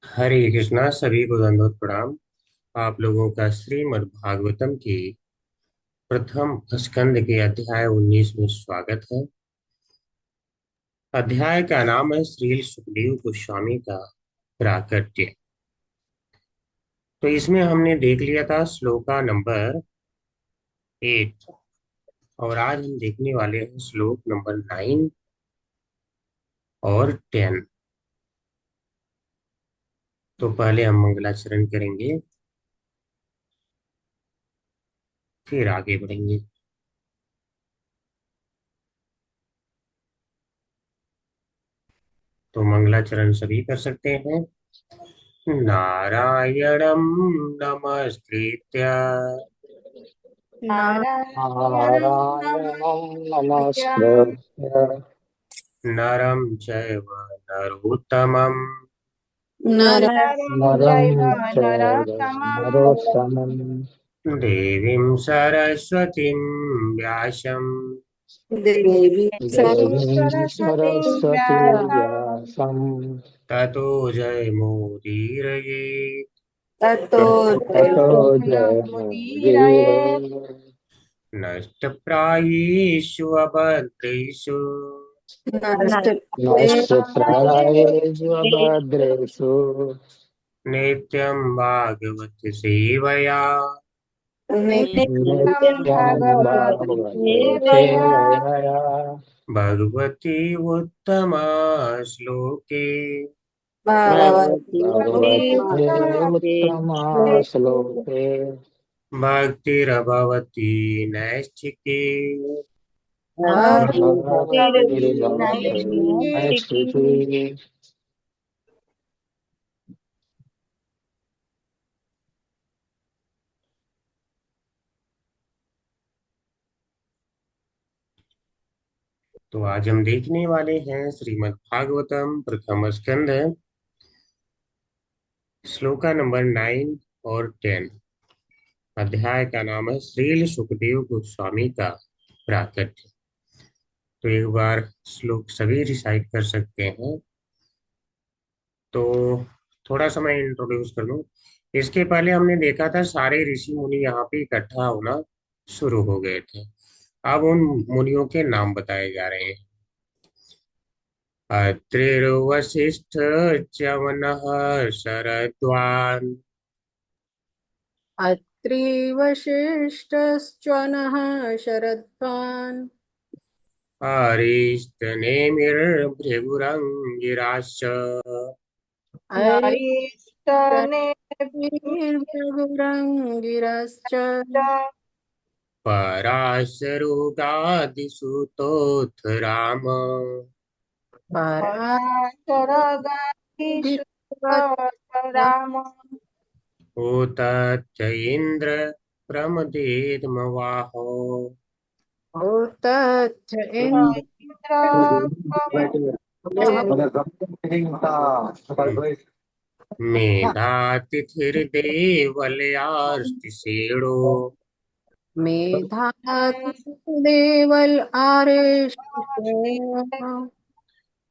हरे कृष्णा। सभी को दंडवत प्रणाम। आप लोगों का श्रीमद् भागवतम की प्रथम स्कंद के अध्याय 19 में स्वागत है। अध्याय का नाम है श्री सुखदेव गोस्वामी का प्राकट्य। तो इसमें हमने देख लिया था श्लोका नंबर 8, और आज हम देखने वाले हैं श्लोक नंबर 9 और 10। तो पहले हम मंगलाचरण करेंगे, फिर आगे बढ़ेंगे। तो मंगलाचरण सभी कर सकते हैं। नारायणं नमस्कृत्य नारायणं नारायणं नमस्कृत्य नमस्कृत्य नरं चैव नरोत्तमं नरं नरं चैव चैव नरोत्तमं नरोत्तमं देवीं सरस्वतीं व्यासं देवीं देवीं सरस्वतीं सरस्वती व्यासं व्यासं ततो जयमुदीरयेत्। ततो ततो जयमुदीरये। जयमुदीरये। नष्टप्रायेषु अभद्रेषु नष्टप्रायेषु भद्रेषु नित्यं भागवत सेवया नित्यं नित्यं भगवति भागवते सेवया सेवया भगवती उत्तमा श्लोके भगवति भगवते उत्तमश्लोके उत्तमाश्लोके भक्तिरभवती नैष्ठिके भक्तिर्भवति भक्तिर्भवते नैष्ठिकी। नैष्ठिकी। तो आज हम देखने वाले हैं श्रीमद् भागवतम प्रथम स्कंद, श्लोका नंबर 9 और 10। अध्याय का नाम है श्रील सुखदेव गोस्वामी का प्राकट्य। तो एक बार श्लोक सभी रिसाइट कर सकते हैं। तो थोड़ा सा मैं इंट्रोड्यूस कर दूं। इसके पहले हमने देखा था सारे ऋषि मुनि यहाँ पे इकट्ठा होना शुरू हो गए थे। अब उन मुनियों के नाम बताए जा रहे हैं। अत्रिर्वशिष्ठ च्यवनः शरद्वान् अत्रि वसिष्ठश्च नः शरद्वान् अरिष्टनेमिर्भृगुरङ्गिराश्च अरिष्टनेभिर्भृगुरङ्गिरश्च पराशरुगादिसुतोऽथ राम पराशरगाधिसुतराम उतच्च इन्द्र प्रमदेर्मवाहो भूतच्च मेधातिथिर्देवलयार्तिसेडो मेधातिदेवल आरेष्टि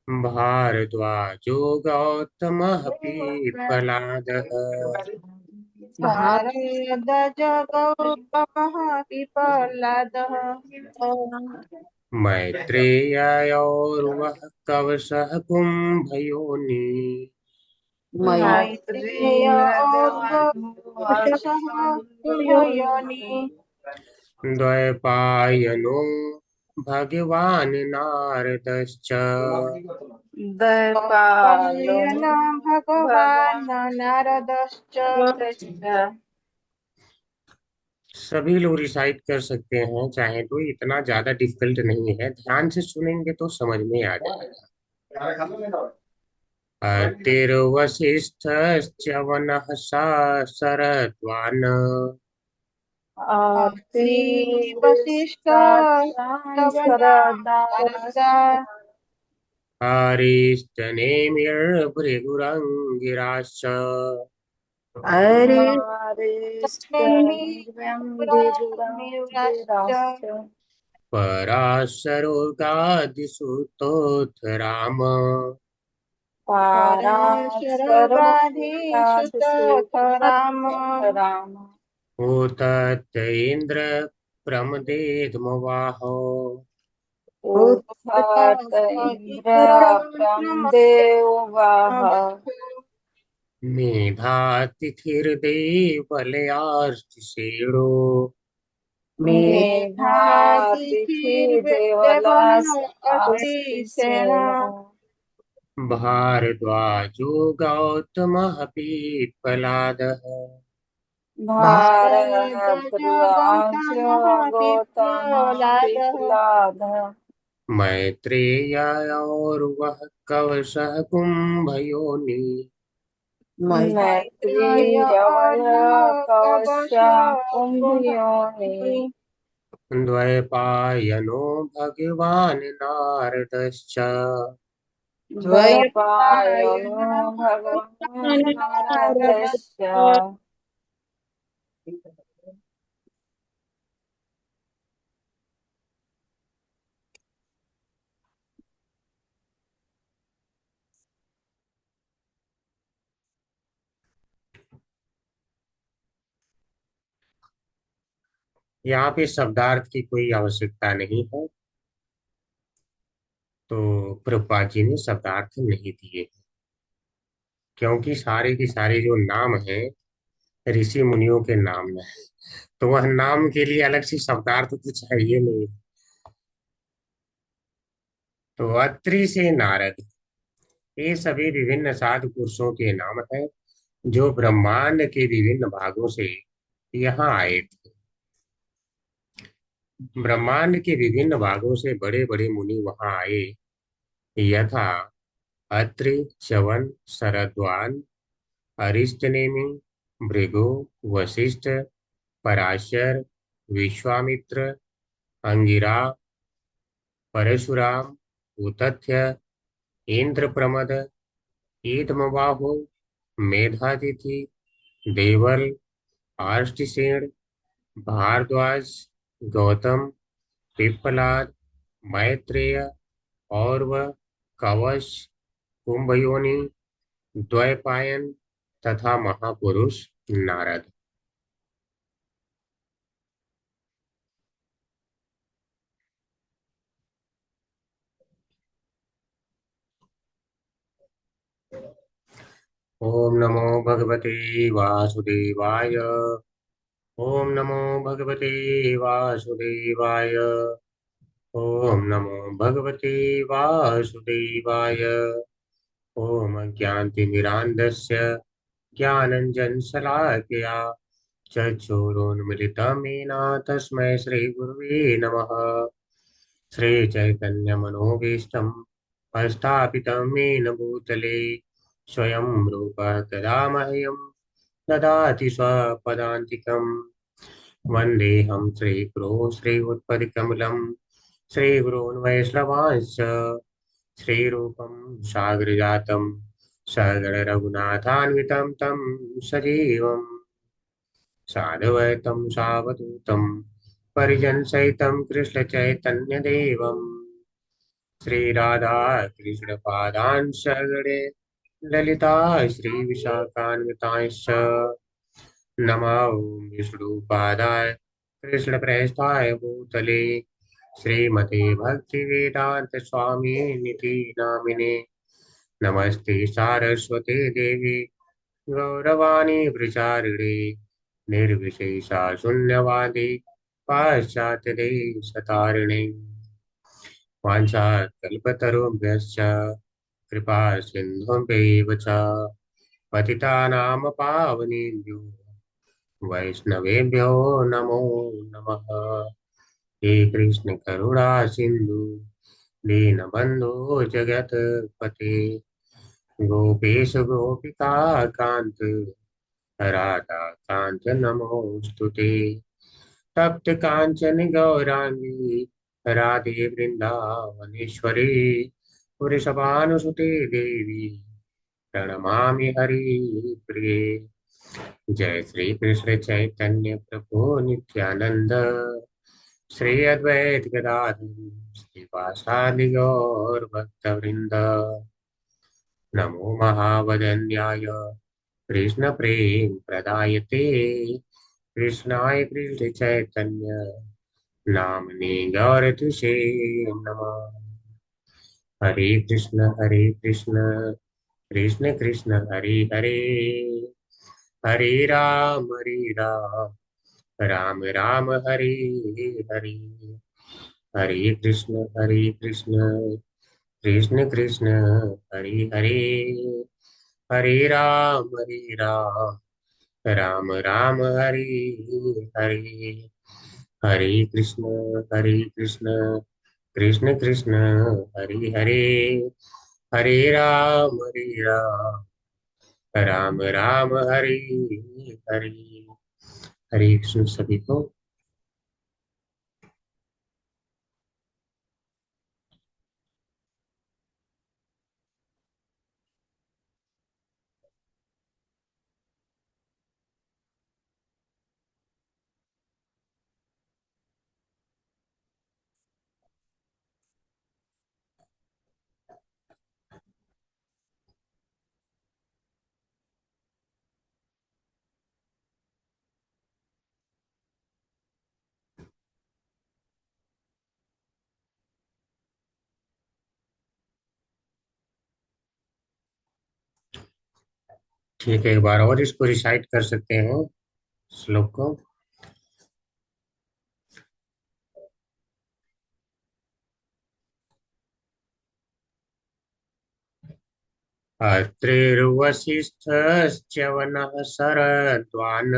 भारद्वाजो गौतमः पीप्पलादः भारद्वाज गौतमः पिपलादः मैत्रेययोर्वः कवशः कुम्भयोनि मैत्रेय और्वशः कुम्भयोनि द्वैपायनो भगवान् नारदश्च द्वैपायन भगवान् नारदश्च सभी लोग रिसाइट कर सकते हैं चाहे तो। इतना ज्यादा डिफिकल्ट नहीं है, ध्यान से सुनेंगे तो समझ में आ जाएगा। तिर्वशिष्ठश्च शरद्वान् आर्ति वसिष्ठ शरदानसा अरिष्टनेमिर्भृगुरङ्गिराश्च अरिष्टनेमिराश्च पराशरो गादिसुतोऽथ राम पराशर गाधीसुत राम। राम। उतत इन्द्र प्रमदेद्मवाहो उत्थात इंद्र प्रमदेव वाह। मेधातिथिर्देवलयार्चिषेणो मेधातिथि देवलास आस्ति मेधातिथिर्देवलास्तिसेन सेनो। भारद्वाजो गौतमः पीप्पलादः भारद्वाज भारद्वाज गौतम विप्ललादः पिप्लाद। मैत्रेय और कवशः कुम्भयोनि मैत्रेय कवच कवश कुंभियोनि। कुम्भि द्वैपायनो भगवान् नारदश्च द्वैपायनो द्वैपायनो भगवान् नारदश्च। नारदस्य। यहाँ पे शब्दार्थ की कोई आवश्यकता नहीं है, तो प्रभुपाद जी ने शब्दार्थ नहीं दिए, क्योंकि सारे के सारे जो नाम हैं ऋषि मुनियों के नाम है, तो वह नाम के लिए अलग से शब्दार्थ तो चाहिए नहीं। तो अत्रि से नारद, ये सभी विभिन्न साधु पुरुषों के नाम हैं जो ब्रह्मांड के विभिन्न भागों से यहाँ आए थे। ब्रह्मांड के विभिन्न भागों से बड़े बड़े मुनि वहां आए, यथा अत्रि, च्यवन, शरद्वान, अरिष्टनेमि, भृगु, वशिष्ठ, पराशर, विश्वामित्र, अंगिरा, परशुराम, उतथ्य, इंद्रप्रमद, ईदमबाहु, मेधातिथि, देवल, आर्ष्टिसेन, भारद्वाज, गौतम, पिप्पलाद, मैत्रेय, औरव, कवच, कुंभयोनि, द्वैपायन तथा महापुरुष नारद। ओम नमो भगवते वासुदेवाय। ओम नमो भगवते वासुदेवाय। ओम नमो भगवते वासुदेवाय। ओम ज्ञानतिमिरान्धस्य ज्ञानञ्जनशलाकया चक्षुरुन्मिलितं तस्मै श्रीगुरुवे नमः। श्रीचैतन्यमनोभीष्टं स्थापितं येन भूतले स्वयं रूपः कदा मह्यं ददाति स्वपदान्तिकम्। वन्देऽहं श्रीगुरो श्रीयुत्पदकमलं श्रीगुरून् वैष्णवांश्च श्रीरूपं सागरजातं सगणरघुनाथान्वितं तं सजीवं साधुवैतं सावधूतं परिजनसहितं कृष्णचैतन्यदेवं श्रीराधा कृष्णपादान् सगणे ललिता श्रीविशाखान्वितांश्च नमो विष्णुपादाय कृष्णप्रेष्ठाय भूतले श्रीमते भक्तिवेदांत स्वामी निधि नामिने नमस्ते सारस्वते देवी गौरवाणी प्रचारिणे निर्विशेषा शून्यवादी पाश्चात्य देशतारिणे वाञ्छाकल्पतरुभ्यश्च कृपा सिन्धुभ्यैव च पतितानां पावनेभ्यो वैष्णवेभ्यो नमो नमः। हे कृष्ण करुणा सिंधु दीनबंधु जगतपते गोपेश गोपिका कांत राधा कांत नमोस्तुते। तप्त कांचन गौरांगी राधे वृंदावनेश्वरी वृषभानुसुते देवी प्रणमामि हरिप्रिये। जय श्री कृष्ण चैतन्य प्रभु नित्यानंद श्री अद्वैत गदाधर श्रीवासादि गौर भक्तवृंद। नमो महावदन्याय कृष्णप्रेमप्रदायते कृष्णाय कृष्णचैतन्य नाम्ने गौरतिषे नमः। हरे कृष्ण कृष्ण कृष्ण हरे हरे, हरे राम राम राम हरे हरे, हरे कृष्ण कृष्ण कृष्ण हरे हरे, हरे राम राम हरे हरे, हरे कृष्ण कृष्ण कृष्ण हरे हरे, हरे राम राम हरे हरे। हरे कृष्ण सभी को। ठीक है, एक बार और इसको रिसाइट कर सकते हैं श्लोक को। अत्रिर्वसिष्ठश्च वनः शरद्वान्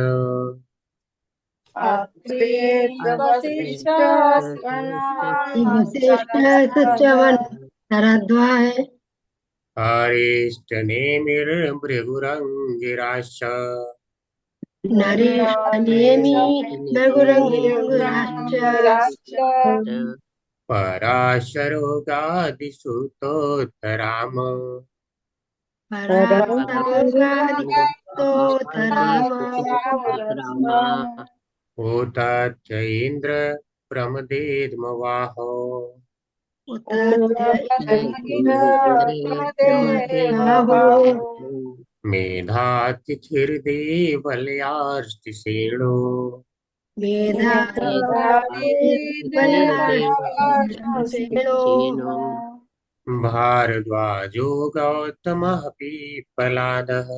अत्रि वसिष्ठ वसिष्ठश्चवन शरद्वाय अरिष्टनेमिर्भृगुरङ्गिराश्च नरेशनेमि भृगुरङ्गिराश्च पराशरो गादिसुतोत्तराम परासरोगादिस्तोतराम उतथ इन्द्र प्रमदेद्मवाहो उतस्य इन्द्रमहो मेधातिथिर्देवलयार्तिसेनो मेधातिथिर्बल्याश्चिसेनो भारद्वाजो गौतमः पीप्पलादः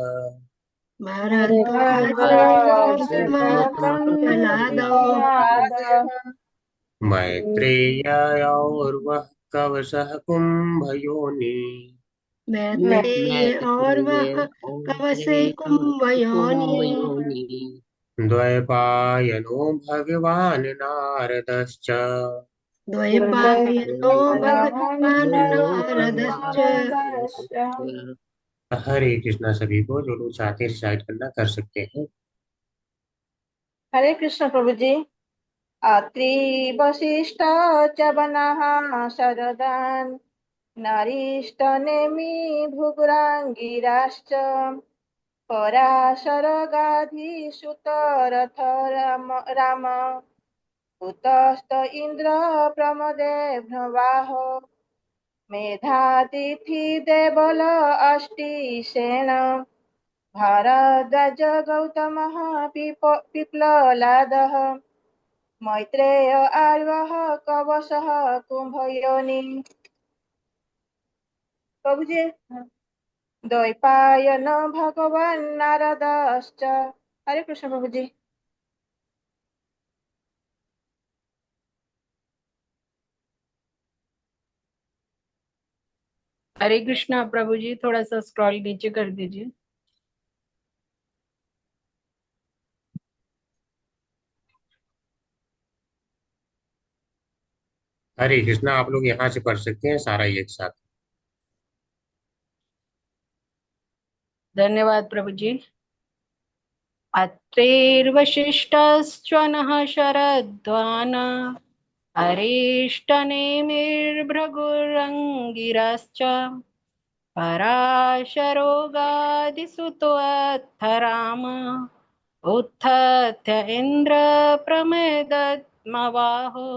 भरद्वाजो गौतमः पिप्पलादौ मैत्रेययोर्वः कवशः कुम्भयोनि मैत्रेय और वह कवसे कुंभयोनि द्वैपायनो भगवान् नारदश्च द्वैपायनो भगवान् नारदश्च। हरे कृष्णा। सभी को जो लोग चाहते हैं रिसाइट करना कर सकते हैं। हरे कृष्ण प्रभु जी। अत्रि वसिष्ठ च वनः शरदान् नारीष्टनेमि भृगुराङ्गिराश्च पराशरगाधिसुतरथ राम उतस्त इन्द्र प्रमदेभ्यवाहो मेधातिथि देवल अष्टिसेन भारद्वाज गौतमः पिप्ललादः मैत्रेय आर्यः कवशः कुम्भयोनि। प्रभु जी। द्वैपायन भगवान् नारदश्च। हरे कृष्ण प्रभु जी। हरे कृष्णा प्रभु जी, थोड़ा सा स्क्रॉल नीचे कर दीजिए। हरे कृष्णा। आप लोग यहाँ से पढ़ सकते हैं सारा एक साथ। धन्यवाद प्रभु जी। अत्रेर्वशिष्टश्च नः शरद्वान् अरिष्टनेमिर्भृगुरङ्गिरश्च पराशरोगादिसुतोऽत्थराम उत्थत्य इन्द्र प्रमेदद्मवाहो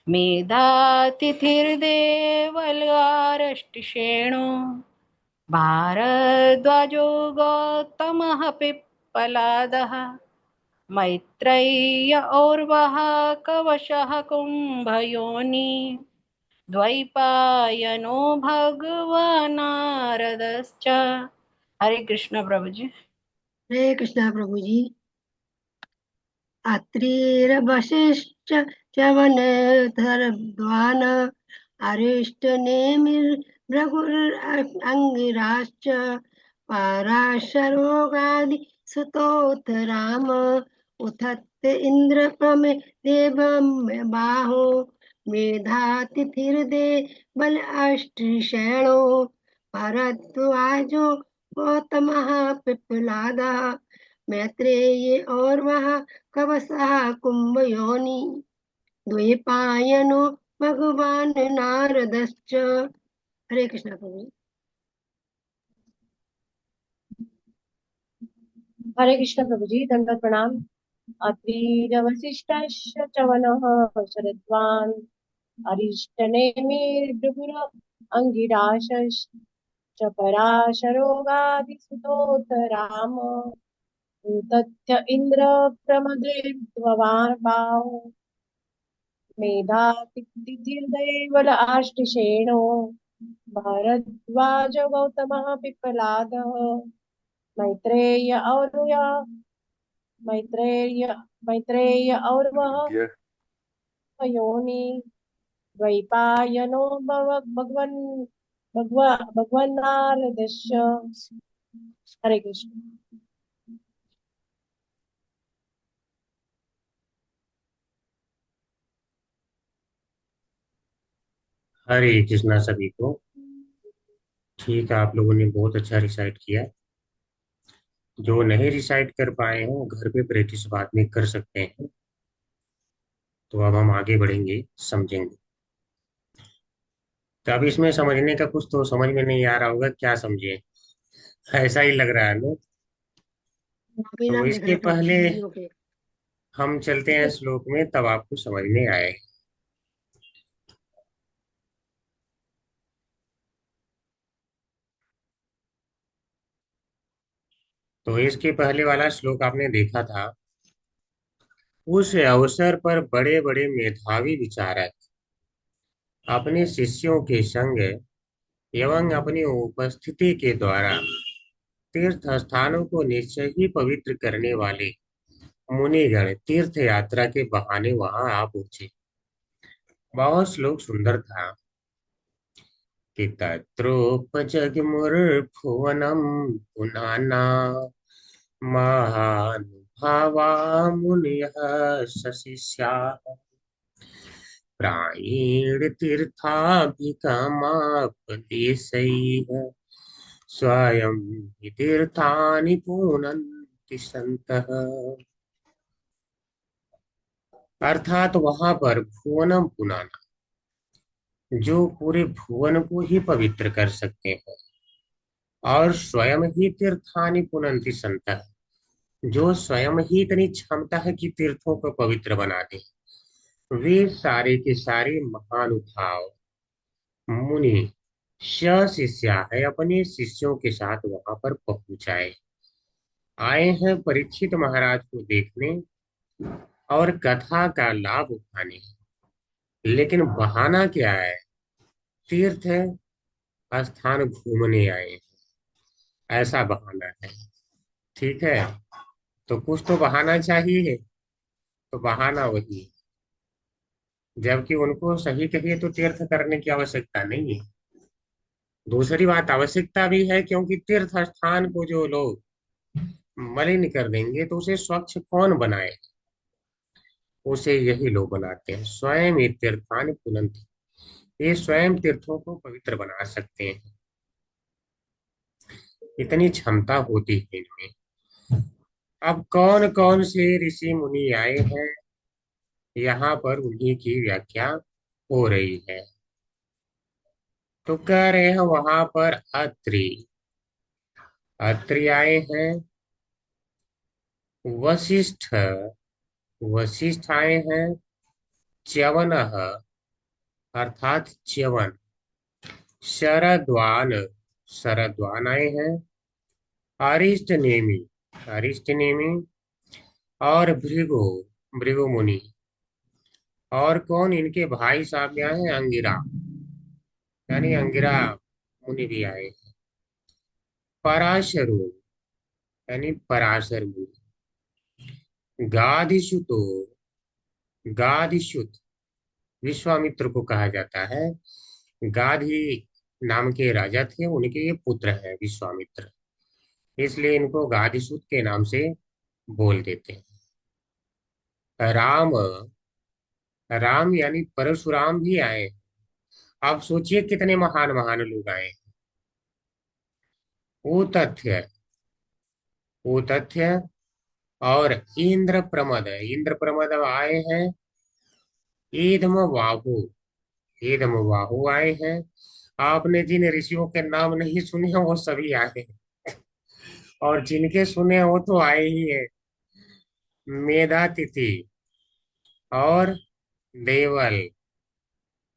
मेधातिथिर्देवलयारष्टिषेणो भारद्वाजो गौतमः पिप्पलादः मैत्रेय्य और्वः कवशः कुम्भयोनि द्वैपायनो भगवान् नारदश्च। हरे कृष्ण प्रभु जी। हरे कृष्णा प्रभु जी। अत्रिर्वशिष्ठ च्यवनधरद्वान अरिष्टनेमिर्भृगुरङ्गिराश्च पाराशरोगादि सुतोऽथ राम उथत्त इन्द्र प्रमे देवं बाहो मेधातिथिर्दे बल अष्टशेणो भरद्वाजो गौतमः पिप्पलादा मैत्रेय और वह कवसः कुम्भयोनि द्वैपायनो भगवान नारदश्च। हरे कृष्णा प्रभु। हरे कृष्ण प्रभु जी, दंडवत प्रणाम। अत्रिरवसिष्ठश्च च्यवनः शरद्वान् अरिष्टनेमिर्भृगुर अंगिराश्च पराशरोगादिसुतोऽथ राम तथ्य इन्द्र प्रमदेद्भवान् मेधातिथिर्देवल आष्टिशेणो भरद्वाज गौतमः पिप्पलादः मैत्रेय मैत्रेय और वह योनि द्वैपायनो भगवन्नारदश्च। हरे कृष्ण। हरे कृष्णा सभी को। ठीक है, आप लोगों ने बहुत अच्छा रिसाइट किया। जो नहीं रिसाइट कर पाए हो घर पे प्रैक्टिस बाद में कर सकते हैं। तो अब हम आगे बढ़ेंगे, समझेंगे। तो अब इसमें समझने का कुछ तो समझ में नहीं आ रहा होगा, क्या समझे, ऐसा ही लग रहा है ना। अभी तो नाम देख इसके रहे प्रभु पहले जी। ओके। हम चलते हैं श्लोक में, तब आपको समझ में आए। तो इसके पहले वाला श्लोक आपने देखा था। उस अवसर पर बड़े बड़े मेधावी विचारक अपने शिष्यों के संग एवं अपनी उपस्थिति के द्वारा तीर्थ स्थानों को निश्चय ही पवित्र करने वाले मुनिगण तीर्थ यात्रा के बहाने वहां आ पहुंचे। बहुत श्लोक सुंदर था कि तत्रोपजगमुर्भुवनम पुनाना महानुभावा मुनयः सशिष्याः प्रायेण तीर्थाभिगमापदेशैः स्वयं हि तीर्थानि पुनन्ति सन्तः। अर्थात वहां पर भुवनम पुनाना, जो पूरे भुवन को ही पवित्र कर सकते हैं, और स्वयं ही तीर्थानि पुनन्ति सन्तः, जो स्वयं ही इतनी क्षमता है कि तीर्थों को पवित्र बना दे, वे सारे के सारे महानुभाव मुनि शिष्या है अपने शिष्यों के साथ वहां पर पहुंचाए आए हैं परीक्षित महाराज को देखने और कथा का लाभ उठाने। लेकिन बहाना क्या है? तीर्थ स्थान घूमने आए हैं, ऐसा बहाना है। ठीक है, तो कुछ तो बहाना चाहिए, तो बहाना वही है। जबकि उनको सही कहिए तो तीर्थ करने की आवश्यकता नहीं है। दूसरी बात, आवश्यकता भी है, क्योंकि तीर्थ स्थान को जो लोग मलिन कर देंगे तो उसे स्वच्छ कौन बनाए? उसे यही लोग बनाते हैं। स्वयं ही तीर्थान पुनन्ति, ये स्वयं तीर्थों को पवित्र बना सकते हैं, इतनी क्षमता होती है इनमें। अब कौन कौन से ऋषि मुनि आए हैं, यहाँ पर उन्हीं की व्याख्या हो रही है। तो कह रहे हैं वहां पर अत्रि अत्रि आए हैं, वशिष्ठ वशिष्ठ आए हैं, च्यवनः अर्थात च्यवन, शरद्वान शरद्वान आए हैं, अरिष्ट नेमि, अरिष्ट नेमि, और भृगु, भृगु मुनि, और कौन इनके भाई साहब यहाँ हैं, अंगिरा, यानी अंगिरा मुनि भी आए। पराशरु, यानी पराशर मुनि। गाधिसुतो, गाधिसुत विश्वामित्र को कहा जाता है। गाधी नाम के राजा थे, उनके ये पुत्र है विश्वामित्र, इसलिए इनको गाधिसुत के नाम से बोल देते हैं। राम, राम यानी परशुराम भी आए। आप सोचिए कितने महान महान लोग आए। वो तथ्य, वो तथ्य, और इंद्र प्रमद, इंद्र प्रमद आए हैं। ईदम वाहु, ईदम वाहु आए हैं। आपने जिन ऋषियों के नाम नहीं सुने हैं वो सभी आए हैं, और जिनके सुने हैं वो तो आए ही है। मेधातिथि, और देवल,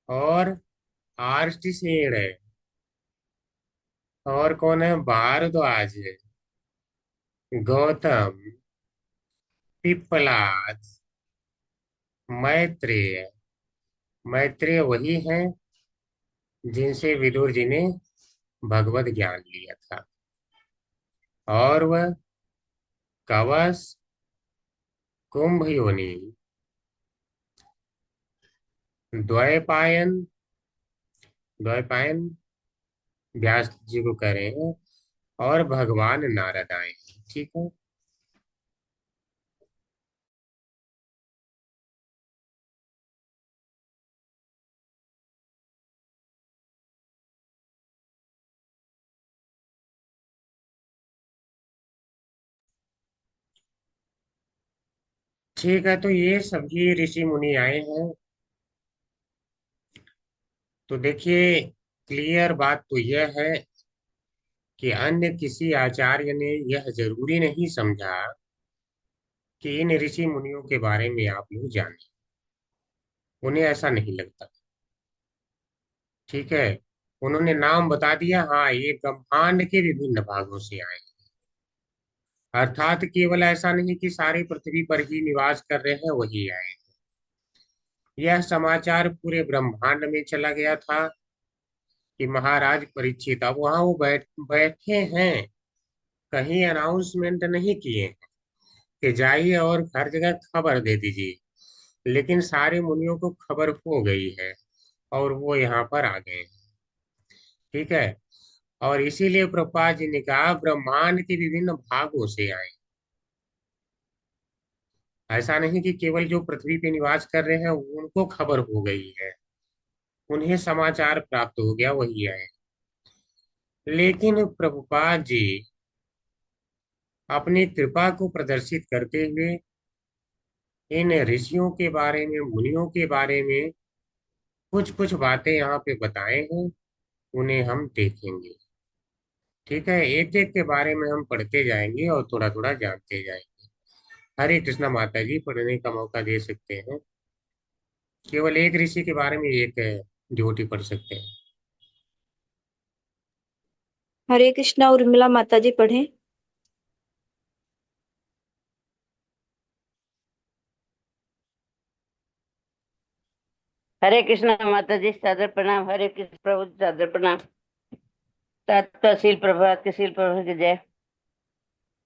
और आर्ष्टिसेन है, और कौन है, भारद्वाज, गौतम, पिप्पलाद, मैत्रेय। मैत्रेय वही हैं जिनसे विदुर जी ने भगवत ज्ञान लिया था। और वह कवच, कुंभ योनि, द्वैपायन, द्वैपायन व्यास जी को कह रहे हैं, और भगवान नारद आए हैं। ठीक है। ठीक है, तो ये सभी ऋषि मुनि आए हैं। तो देखिए, क्लियर बात तो यह है कि अन्य किसी आचार्य ने यह जरूरी नहीं समझा कि इन ऋषि मुनियों के बारे में आप लोग जानें। उन्हें ऐसा नहीं लगता। ठीक है, उन्होंने नाम बता दिया, हाँ ये ब्रह्मांड के विभिन्न भागों से आए। अर्थात केवल ऐसा नहीं कि सारी पृथ्वी पर ही निवास कर रहे हैं वही आए। यह समाचार पूरे ब्रह्मांड में चला गया था कि महाराज परीक्षित, अब वहां वो बैठे हैं, कहीं अनाउंसमेंट नहीं किए हैं कि जाइए और हर जगह खबर दे दीजिए, लेकिन सारे मुनियों को खबर हो गई है और वो यहाँ पर आ गए हैं। ठीक है, और इसीलिए प्रभुपाद जी ने कहा ब्रह्मांड के विभिन्न भागों से आए। ऐसा नहीं कि केवल जो पृथ्वी पे निवास कर रहे हैं उनको खबर हो गई है, उन्हें समाचार प्राप्त हो गया, वही आए। लेकिन प्रभुपाद जी अपनी कृपा को प्रदर्शित करते हुए इन ऋषियों के बारे में, मुनियों के बारे में कुछ कुछ बातें यहाँ पे बताए हैं, उन्हें हम देखेंगे। ठीक है, एक एक के बारे में हम पढ़ते जाएंगे और थोड़ा थोड़ा जानते जाएंगे। हरे कृष्णा माता जी, पढ़ने का मौका दे सकते हैं। केवल एक ऋषि के बारे में एक ड्यूटी पढ़ सकते हैं। हरे कृष्णा, उर्मिला माता जी पढ़ें। हरे कृष्णा माता जी, सादर प्रणाम। हरे कृष्ण प्रभु, सादर प्रणाम। तत्वशील प्रभात के शील प्रभु की जय।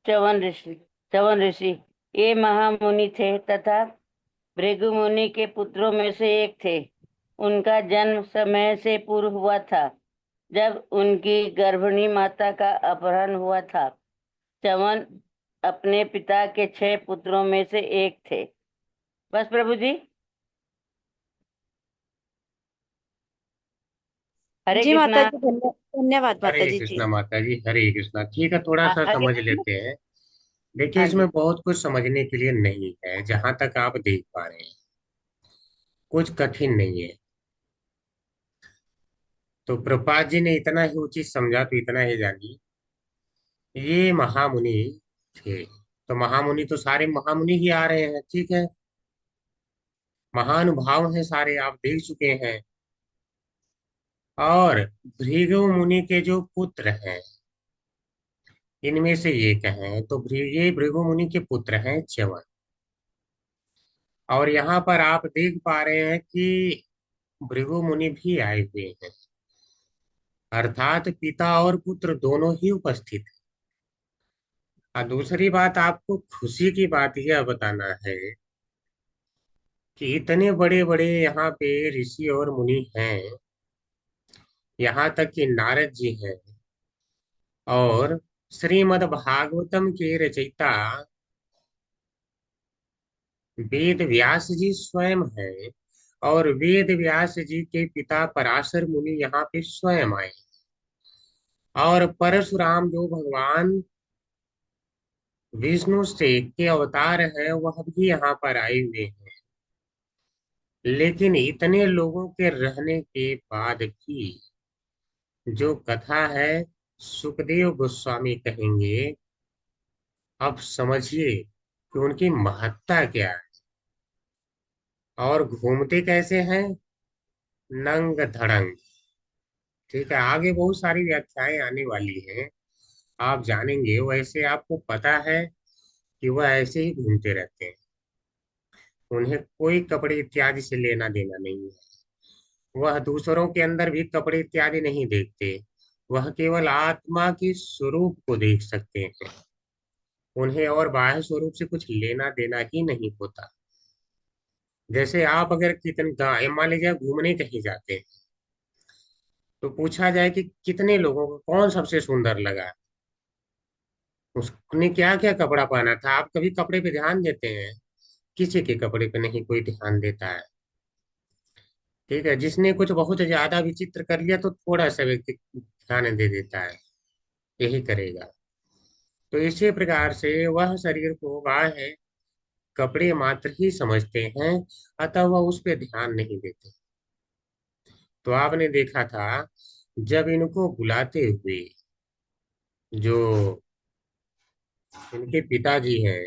चवन ऋषि, चवन ऋषि ये महामुनि थे तथा भृगु मुनि के पुत्रों में से एक थे। उनका जन्म समय से पूर्व हुआ था, जब उनकी गर्भिणी माता का अपहरण हुआ था। चवन अपने पिता के 6 पुत्रों में से एक थे। बस प्रभु जी। हरे जी माता कृष्णा। जी, धन्यवाद माता हरे जी। कृष्णा माता जी, हरे कृष्णा। ठीक है, थोड़ा सा आगे। समझ लेते हैं। देखिए, हाँ इसमें जी। बहुत कुछ समझने के लिए नहीं है, जहां तक आप देख पा रहे हैं कुछ कठिन नहीं है। तो प्रभुपाद जी ने इतना ही उचित समझा, तो इतना ही जानिए, ये महामुनि थे। तो महामुनि तो सारे महामुनि ही आ रहे हैं। ठीक है, महानुभाव हैं सारे, आप देख चुके हैं। और भृगु मुनि के जो पुत्र हैं, इनमें से ये कहें तो ये भृगु मुनि के पुत्र हैं च्यवन। और यहाँ पर आप देख पा रहे हैं कि भृगु मुनि भी आए हुए हैं, अर्थात पिता और पुत्र दोनों ही उपस्थित हैं। और दूसरी बात, आपको खुशी की बात यह बताना है कि इतने बड़े बड़े यहाँ पे ऋषि और मुनि हैं, यहाँ तक कि नारद जी हैं, और श्रीमद् भागवतम के रचयिता वेद व्यास जी स्वयं हैं, और वेद व्यास जी के पिता पराशर मुनि यहाँ पे स्वयं आए, और परशुराम जो भगवान विष्णु से के अवतार है वह भी यहाँ पर आए हुए हैं। लेकिन इतने लोगों के रहने के बाद भी जो कथा है सुखदेव गोस्वामी कहेंगे, अब समझिए कि उनकी महत्ता क्या है। और घूमते कैसे हैं? नंग धड़ंग। ठीक है, आगे बहुत सारी व्याख्याएं आने वाली हैं, आप जानेंगे। वैसे आपको पता है कि वह ऐसे ही घूमते रहते हैं, उन्हें कोई कपड़े इत्यादि से लेना देना नहीं है। वह दूसरों के अंदर भी कपड़े इत्यादि नहीं देखते, वह केवल आत्मा के स्वरूप को देख सकते हैं। उन्हें और बाह्य स्वरूप से कुछ लेना देना ही नहीं होता। जैसे आप अगर मान लीजिए घूमने कहीं जाते हैं, तो पूछा जाए कि कितने लोगों को कौन सबसे सुंदर लगा, उसने क्या क्या कपड़ा पहना था, आप कभी कपड़े पे ध्यान देते हैं? किसी के कपड़े पे नहीं कोई ध्यान देता है। ठीक है, जिसने कुछ बहुत ज्यादा विचित्र कर लिया तो थोड़ा सा व्यक्ति ध्यान दे देता है, यही करेगा। तो इसी प्रकार से वह शरीर को बाह्य कपड़े मात्र ही समझते हैं, अतः वह उस पर ध्यान नहीं देते। तो आपने देखा था जब इनको बुलाते हुए जो इनके पिताजी हैं,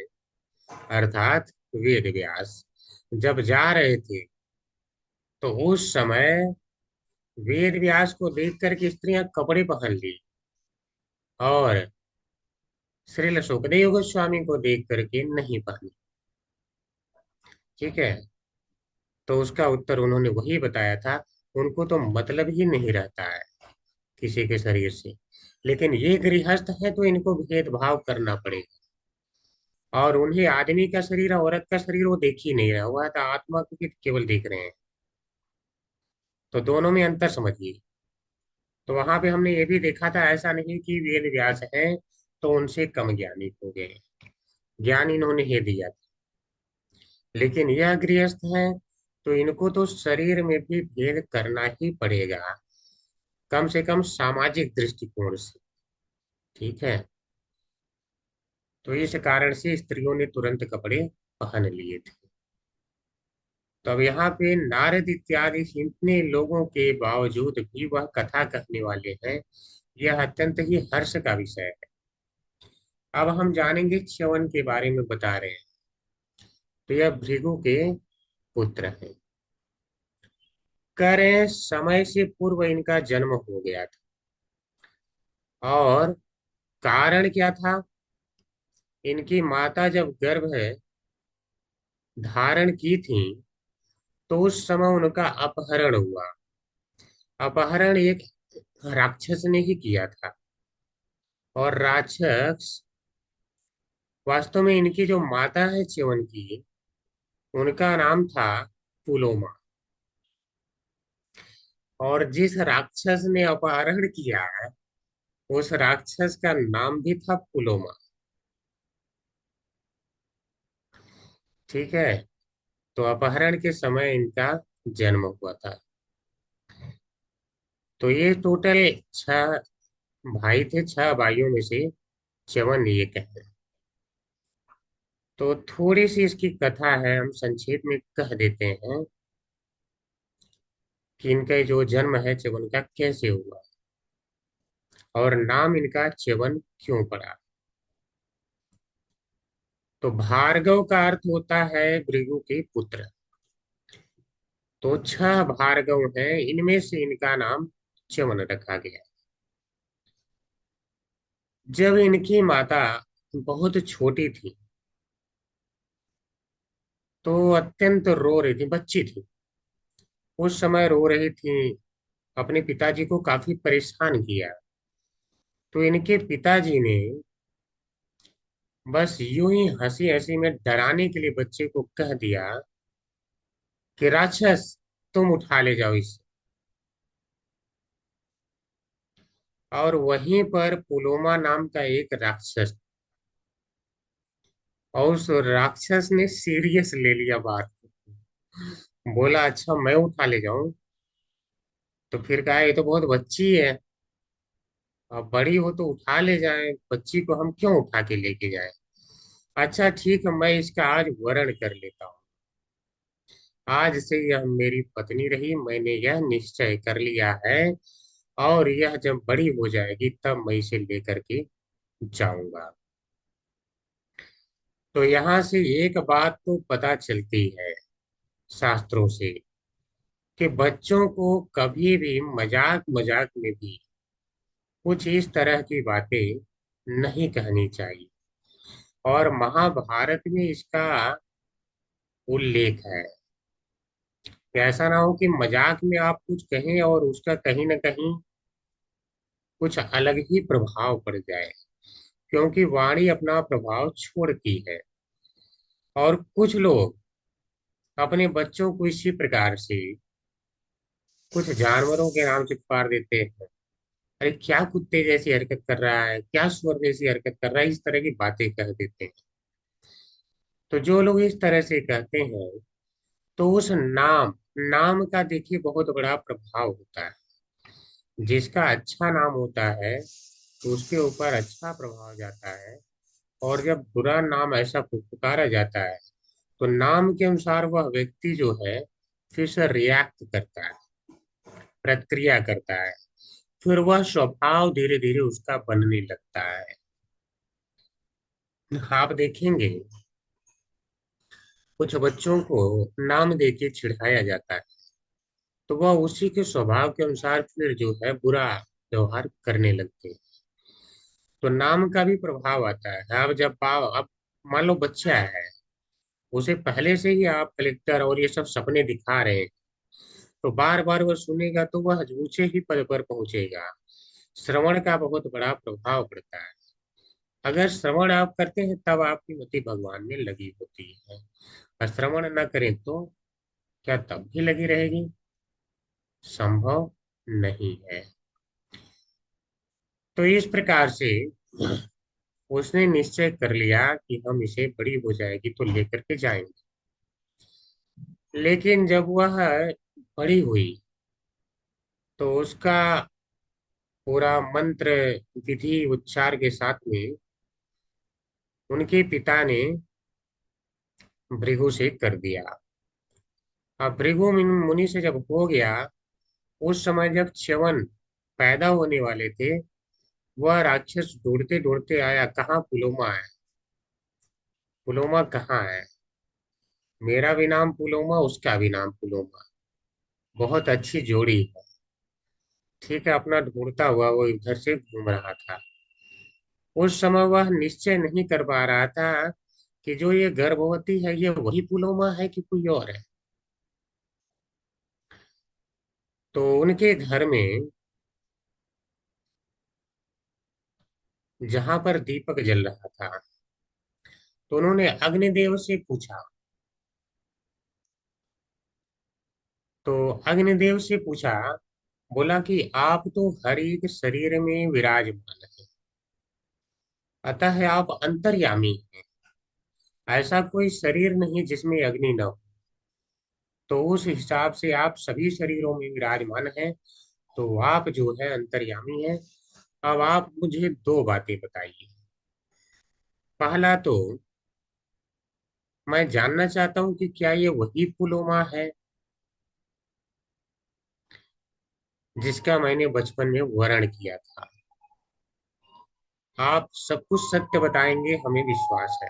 अर्थात वेद व्यास, जब जा रहे थे, तो उस समय वेद व्यास को देख करके स्त्रियां कपड़े पहन ली, और श्रील सुखदेव गोस्वामी को देख करके नहीं पहनी। ठीक है, तो उसका उत्तर उन्होंने वही बताया था, उनको तो मतलब ही नहीं रहता है किसी के शरीर से। लेकिन ये गृहस्थ है तो इनको भेदभाव करना पड़ेगा, और उन्हें आदमी का शरीर औरत का शरीर वो देख ही नहीं रहा, वह तो आत्मा को केवल देख रहे हैं। तो दोनों में अंतर समझिए। तो वहां पे हमने ये भी देखा था, ऐसा नहीं कि वेद व्यास है तो उनसे कम ज्ञानी हो गए, ज्ञान इन्होंने ही दिया था। लेकिन यह गृहस्थ है तो इनको तो शरीर में भी भेद करना ही पड़ेगा, कम से कम सामाजिक दृष्टिकोण से। ठीक है, तो इस कारण से स्त्रियों ने तुरंत कपड़े पहन लिए थे। तो अब यहाँ पे नारद इत्यादि इतने लोगों के बावजूद भी वह कथा कहने वाले हैं, यह अत्यंत ही हर्ष का विषय है। अब हम जानेंगे च्यवन के बारे में बता रहे हैं। तो यह भृगु के पुत्र हैं। कह रहे हैं समय से पूर्व इनका जन्म हो गया था, और कारण क्या था? इनकी माता जब गर्भ धारण की थी तो उस समय उनका अपहरण हुआ। अपहरण एक राक्षस ने ही किया था, और राक्षस वास्तव में इनकी जो माता है च्यवन की, उनका नाम था पुलोमा। और जिस राक्षस ने अपहरण किया उस राक्षस का नाम भी था पुलोमा। ठीक है, तो अपहरण के समय इनका जन्म हुआ था। तो ये टोटल 6 भाई थे, 6 भाइयों में से च्यवन एक है। तो थोड़ी सी इसकी कथा है, हम संक्षेप में कह देते हैं कि इनका जो जन्म है च्यवन का कैसे हुआ, और नाम इनका च्यवन क्यों पड़ा। तो भार्गव का अर्थ होता है भृगु के पुत्र। तो 6 भार्गव हैं, इनमें से इनका नाम च्यवन रखा गया। जब इनकी माता बहुत छोटी थी तो अत्यंत रो रही थी, बच्ची थी, उस समय रो रही थी, अपने पिताजी को काफी परेशान किया। तो इनके पिताजी ने बस यूं ही हंसी हंसी में डराने के लिए बच्चे को कह दिया कि राक्षस, तुम उठा ले जाओ इसे। और वहीं पर पुलोमा नाम का एक राक्षस, और उस राक्षस ने सीरियस ले लिया बात को। बोला अच्छा मैं उठा ले जाऊं? तो फिर कहा ये तो बहुत बच्ची है, अब बड़ी हो तो उठा ले जाए, बच्ची को हम क्यों उठा के लेके जाए। अच्छा ठीक है, मैं इसका आज वरण कर लेता हूँ। आज से यह मेरी पत्नी रही, मैंने यह निश्चय कर लिया है, और यह जब बड़ी हो जाएगी तब मैं इसे लेकर के जाऊंगा। तो यहाँ से एक बात तो पता चलती है शास्त्रों से, कि बच्चों को कभी भी मजाक मजाक में भी कुछ इस तरह की बातें नहीं कहनी चाहिए। और महाभारत में इसका उल्लेख है कि ऐसा ना हो कि मजाक में आप कुछ कहें और उसका कहीं ना कहीं कुछ अलग ही प्रभाव पड़ जाए, क्योंकि वाणी अपना प्रभाव छोड़ती है। और कुछ लोग अपने बच्चों को इसी प्रकार से कुछ जानवरों के नाम से पुकार देते हैं, अरे क्या कुत्ते जैसी हरकत कर रहा है, क्या सुअर जैसी हरकत कर रहा है, इस तरह की बातें कह देते हैं। तो जो लोग इस तरह से कहते हैं, तो उस नाम नाम का देखिए बहुत बड़ा प्रभाव होता है। जिसका अच्छा नाम होता है तो उसके ऊपर अच्छा प्रभाव जाता है, और जब बुरा नाम ऐसा पुकारा जाता है तो नाम के अनुसार वह व्यक्ति जो है फिर से रिएक्ट करता है, प्रतिक्रिया करता है, फिर वह स्वभाव धीरे धीरे उसका बनने लगता है। आप देखेंगे कुछ बच्चों को नाम देके चिढ़ाया जाता है, तो वह उसी के स्वभाव के अनुसार फिर जो है बुरा व्यवहार करने लगते हैं। तो नाम का भी प्रभाव आता है। अब जब अब मान लो बच्चा है, उसे पहले से ही आप कलेक्टर और ये सब सपने दिखा रहे हैं, तो बार बार वह सुनेगा तो वह ऊंचे ही पद पर पहुंचेगा। श्रवण का बहुत बड़ा प्रभाव पड़ता है। अगर श्रवण आप करते हैं तब आपकी मति भगवान में लगी होती है, और श्रवण न करें तो क्या तब भी लगी रहेगी? संभव नहीं है। तो इस प्रकार से उसने निश्चय कर लिया कि हम इसे बड़ी हो जाएगी तो लेकर के जाएंगे। लेकिन जब वह बड़ी हुई तो उसका पूरा मंत्र विधि उच्चार के साथ में उनके पिता ने भृगु से कर दिया। अब भृगु मुनि से जब हो गया, उस समय जब च्यवन पैदा होने वाले थे, वह राक्षस ढूंढते ढूंढते आया, कहाँ पुलोमा है, पुलोमा कहाँ है, मेरा भी नाम पुलोमा, उसका भी नाम पुलोमा, बहुत अच्छी जोड़ी है। ठीक है, अपना ढूंढता हुआ वो इधर से घूम रहा था। उस समय वह निश्चय नहीं कर पा रहा था कि जो ये गर्भवती है ये वही पुलोमा है कि कोई और है। तो उनके घर में जहां पर दीपक जल रहा था, तो उन्होंने अग्निदेव से पूछा। तो अग्निदेव से पूछा, बोला कि आप तो हर एक शरीर में विराजमान है, अतः आप अंतर्यामी हैं, ऐसा कोई शरीर नहीं जिसमें अग्नि न हो। तो उस हिसाब से आप सभी शरीरों में विराजमान हैं, तो आप जो है अंतर्यामी हैं। अब आप मुझे दो बातें बताइए। पहला तो मैं जानना चाहता हूं कि क्या ये वही पुलोमा है जिसका मैंने बचपन में वर्णन किया था? आप सब कुछ सत्य बताएंगे, हमें विश्वास है।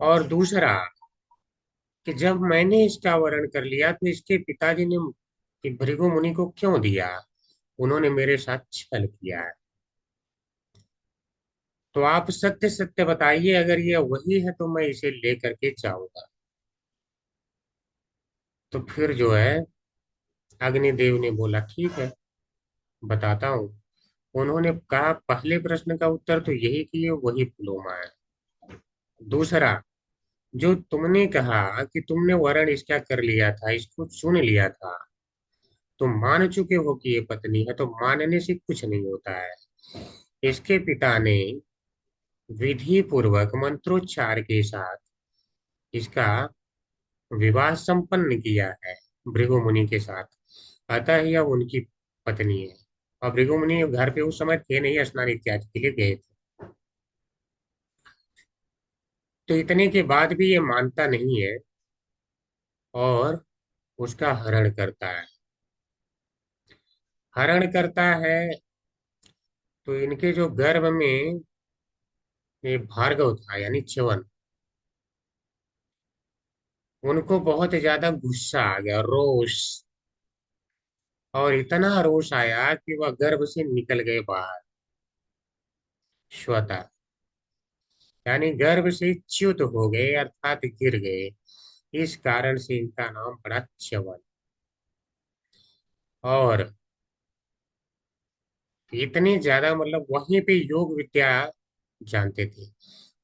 और दूसरा कि जब मैंने इसका वर्णन कर लिया तो इसके पिताजी ने कि भृगु मुनि को क्यों दिया? उन्होंने मेरे साथ छल किया है। तो आप सत्य सत्य बताइए, अगर ये वही है तो मैं इसे लेकर के जाऊंगा। तो फिर जो है अग्निदेव ने बोला ठीक है, बताता हूँ। उन्होंने कहा पहले प्रश्न का उत्तर तो यही कि ये वही पुलोमा है। दूसरा, जो तुमने कहा कि तुमने वर्ण इसका कर लिया था, इसको चुन लिया था, तो मान चुके हो कि ये पत्नी है, तो मानने से कुछ नहीं होता है। इसके पिता ने विधि पूर्वक मंत्रोच्चार के साथ इसका विवाह संपन्न किया है भृगु मुनि के साथ, अतः यह उनकी पत्नी है। और भृगु मुनि घर पे उस समय थे नहीं, स्नान इत्यादि के लिए गए थे। तो इतने के बाद भी ये मानता नहीं है और उसका हरण करता है। हरण करता है तो इनके जो गर्भ में ये भार्गव था यानी च्यवन, उनको बहुत ज्यादा गुस्सा आ गया, रोष। और इतना रोष आया कि वह गर्भ से निकल गए बाहर स्वतः, यानी गर्भ से च्युत हो गए अर्थात गिर गए। इस कारण से इनका नाम पड़ा च्यवन। और इतने ज्यादा मतलब वहीं पे योग विद्या जानते थे,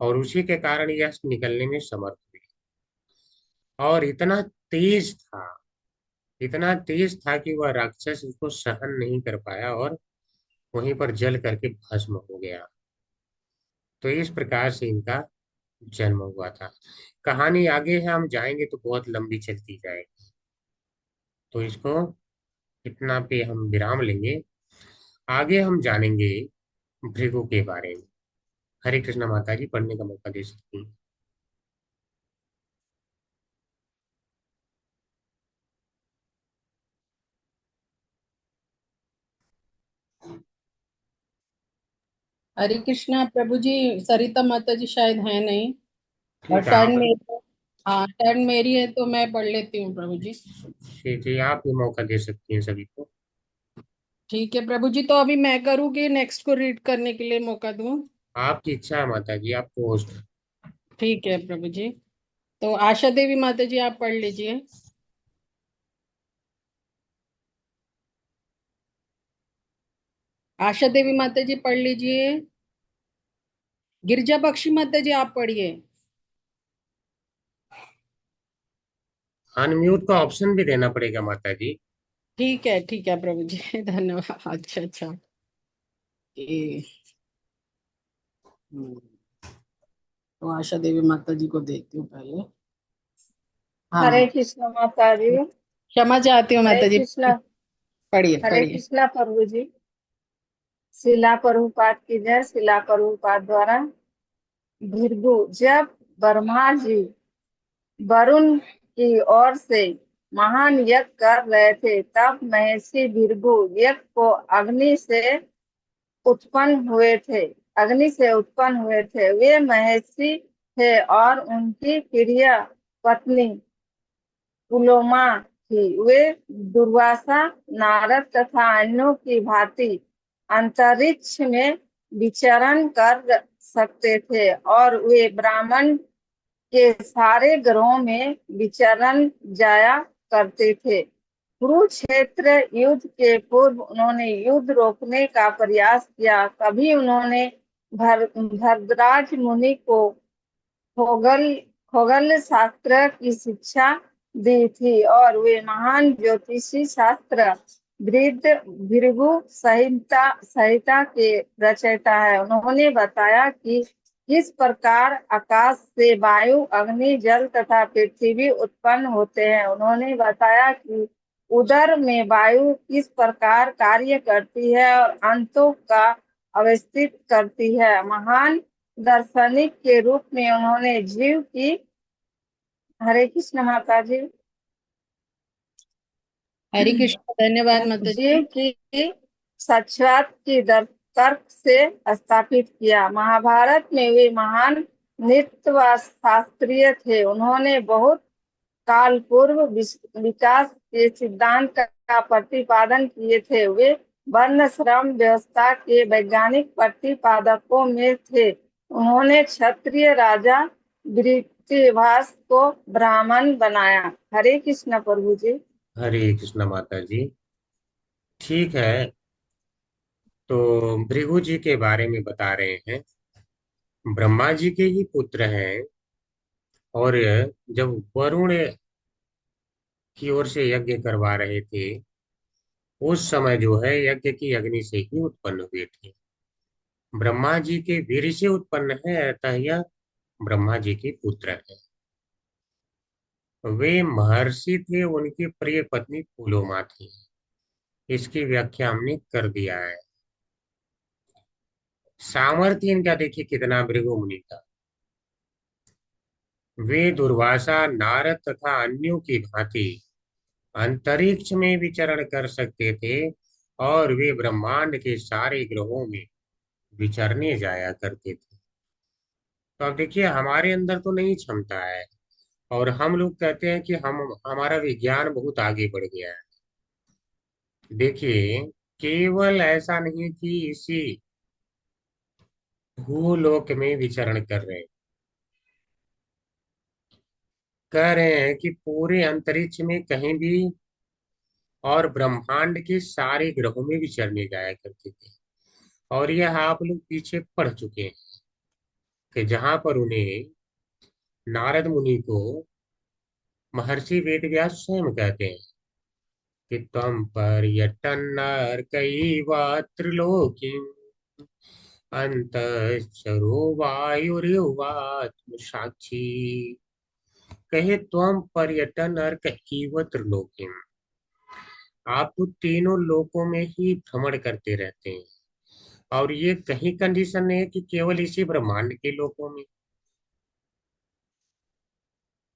और उसी के कारण यह निकलने में समर्थ हुए। और इतना तेज था, इतना तेज था कि वह राक्षस इसको सहन नहीं कर पाया और वहीं पर जल करके भस्म हो गया। तो इस प्रकार से इनका जन्म हुआ था। कहानी आगे है, हम जाएंगे तो बहुत लंबी चलती जाएगी, तो इसको इतना पे हम विराम लेंगे। आगे हम जानेंगे भृगु के बारे में। हरे कृष्ण माता जी, पढ़ने का मौका दे सकती हैं। हरे कृष्णा प्रभु जी। सरिता माता जी शायद है नहीं, और ठीक है, टर्न आप मेरी। हाँ, टर्न मेरी है तो मैं पढ़ लेती हूँ प्रभु जी। ठीक है, आप भी मौका दे सकती हैं सभी को। ठीक है प्रभु जी, तो अभी मैं करूँ कि नेक्स्ट को रीड करने के लिए मौका दूँ? आपकी इच्छा है माता जी, आपको होस्ट। ठीक है प्रभु जी। तो आशा देवी माता जी आप पढ़ लीजिए। आशा देवी माता जी पढ़ लीजिए। गिरजा बख्शी माता जी आप पढ़िए। अनम्यूट का ऑप्शन भी देना पड़ेगा माता जी। ठीक है प्रभु जी। धन्यवाद। अच्छा अच्छा। ए, हम्म, तो आशा देवी माता जी को देखती हूँ पहले। हरे हाँ, कृष्ण माता जी। क्षमा चाहती हूँ हरे माता जी। कृष्ण। पढ़िए हरे पढ़िए। कृष्ण प्रभु जी। शिला प्रभुपाद की जय। शिला प्रभुपाद द्वारा भृगु, जब ब्रह्मा जी वरुण की ओर से महान यज्ञ कर रहे थे, तब महर्षि भृगु यज्ञ को अग्नि से उत्पन्न हुए थे। वे महर्षि थे और उनकी प्रिय पत्नी पुलोमा थी। वे दुर्वासा, नारद तथा अन्यों की भांति अंतरिक्ष में विचरण कर सकते थे, और वे ब्राह्मण के सारे ग्रहों में विचरण जाया करते थे। कुरुक्षेत्र युद्ध के पूर्व उन्होंने युद्ध रोकने का प्रयास किया। कभी उन्होंने भरद्वाज मुनि को खगोल खगोल शास्त्र की शिक्षा दी थी, और वे महान ज्योतिषी शास्त्र भृगु संहिता के रचयिता है। उन्होंने बताया कि किस प्रकार आकाश से वायु, अग्नि, जल तथा पृथ्वी उत्पन्न होते हैं। उन्होंने बताया कि उदर में वायु किस प्रकार कार्य करती है और अंतों का अवस्थित करती है। महान दार्शनिक के रूप में उन्होंने जीव की। हरे कृष्ण माता जी। हरे कृष्ण, धन्यवाद माता जीव जी। की साक्षात की तर्क से स्थापित किया। महाभारत में वे महान नृत्य व शास्त्रीय थे। उन्होंने बहुत काल पूर्व विकास के सिद्धांत का प्रतिपादन किए थे। वे वर्ण श्रम व्यवस्था के वैज्ञानिक प्रतिपादकों में थे। उन्होंने क्षत्रिय राजा वृषभास को ब्राह्मण बनाया। हरे कृष्ण प्रभु जी। हरे कृष्ण माता जी। ठीक है, तो भृगु जी के बारे में बता रहे हैं। ब्रह्मा जी के ही पुत्र हैं, और जब वरुण की ओर से यज्ञ करवा रहे थे, उस समय जो है यज्ञ की अग्नि से ही उत्पन्न हुए थे। ब्रह्मा जी के वीर से उत्पन्न है, अतः यह ब्रह्मा जी के पुत्र है। वे महर्षि थे, उनकी प्रिय पत्नी पुलोमा थी। इसकी व्याख्या हमने कर दिया है। सामर्थ्य इनका देखिए कितना, भृगु मुनि का। वे दुर्वासा, नारद तथा अन्यों की भांति अंतरिक्ष में विचरण कर सकते थे, और वे ब्रह्मांड के सारे ग्रहों में विचरने जाया करते थे। तो अब देखिए, हमारे अंदर तो नहीं क्षमता है, और हम लोग कहते हैं कि हम हमारा विज्ञान बहुत आगे बढ़ गया है। देखिए, केवल ऐसा नहीं कि इसी भूलोक में विचरण कर रहे हैं, कह रहे हैं कि पूरे अंतरिक्ष में कहीं भी, और ब्रह्मांड के सारे ग्रहों में विचरने जाया करते थे। और यह आप लोग पीछे पढ़ चुके हैं कि जहां पर उन्हें नारद मुनि को महर्षि वेदव्यास स्वयं कहते हैं कि त्वं पर्यटन्नर्कैव त्रिलोकीम् अंतश्चरो वायुर्युवात्म साक्षी। कहे त्वं पर्यटन अर्क इव त्रिलोकीम्, आप तो तीनों लोकों में ही भ्रमण करते रहते हैं, और ये कहीं कंडीशन नहीं है कि केवल इसी ब्रह्मांड के लोकों में,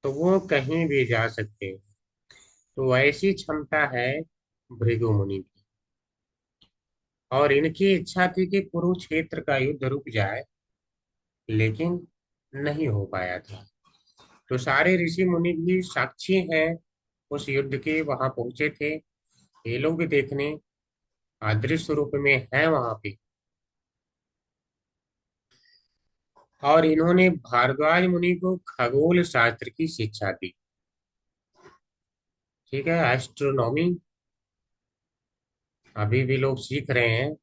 तो वो कहीं भी जा सकते हैं। तो ऐसी क्षमता है भृगु मुनि की। और इनकी इच्छा थी कि कुरुक्षेत्र का युद्ध रुक जाए, लेकिन नहीं हो पाया था। तो सारे ऋषि मुनि भी साक्षी हैं उस युद्ध के, वहां पहुंचे थे। ये लोग भी देखने अदृश्य रूप में है वहां पे। और इन्होंने भारद्वाज मुनि को खगोल शास्त्र की शिक्षा दी। ठीक है, एस्ट्रोनॉमी अभी भी लोग सीख रहे हैं।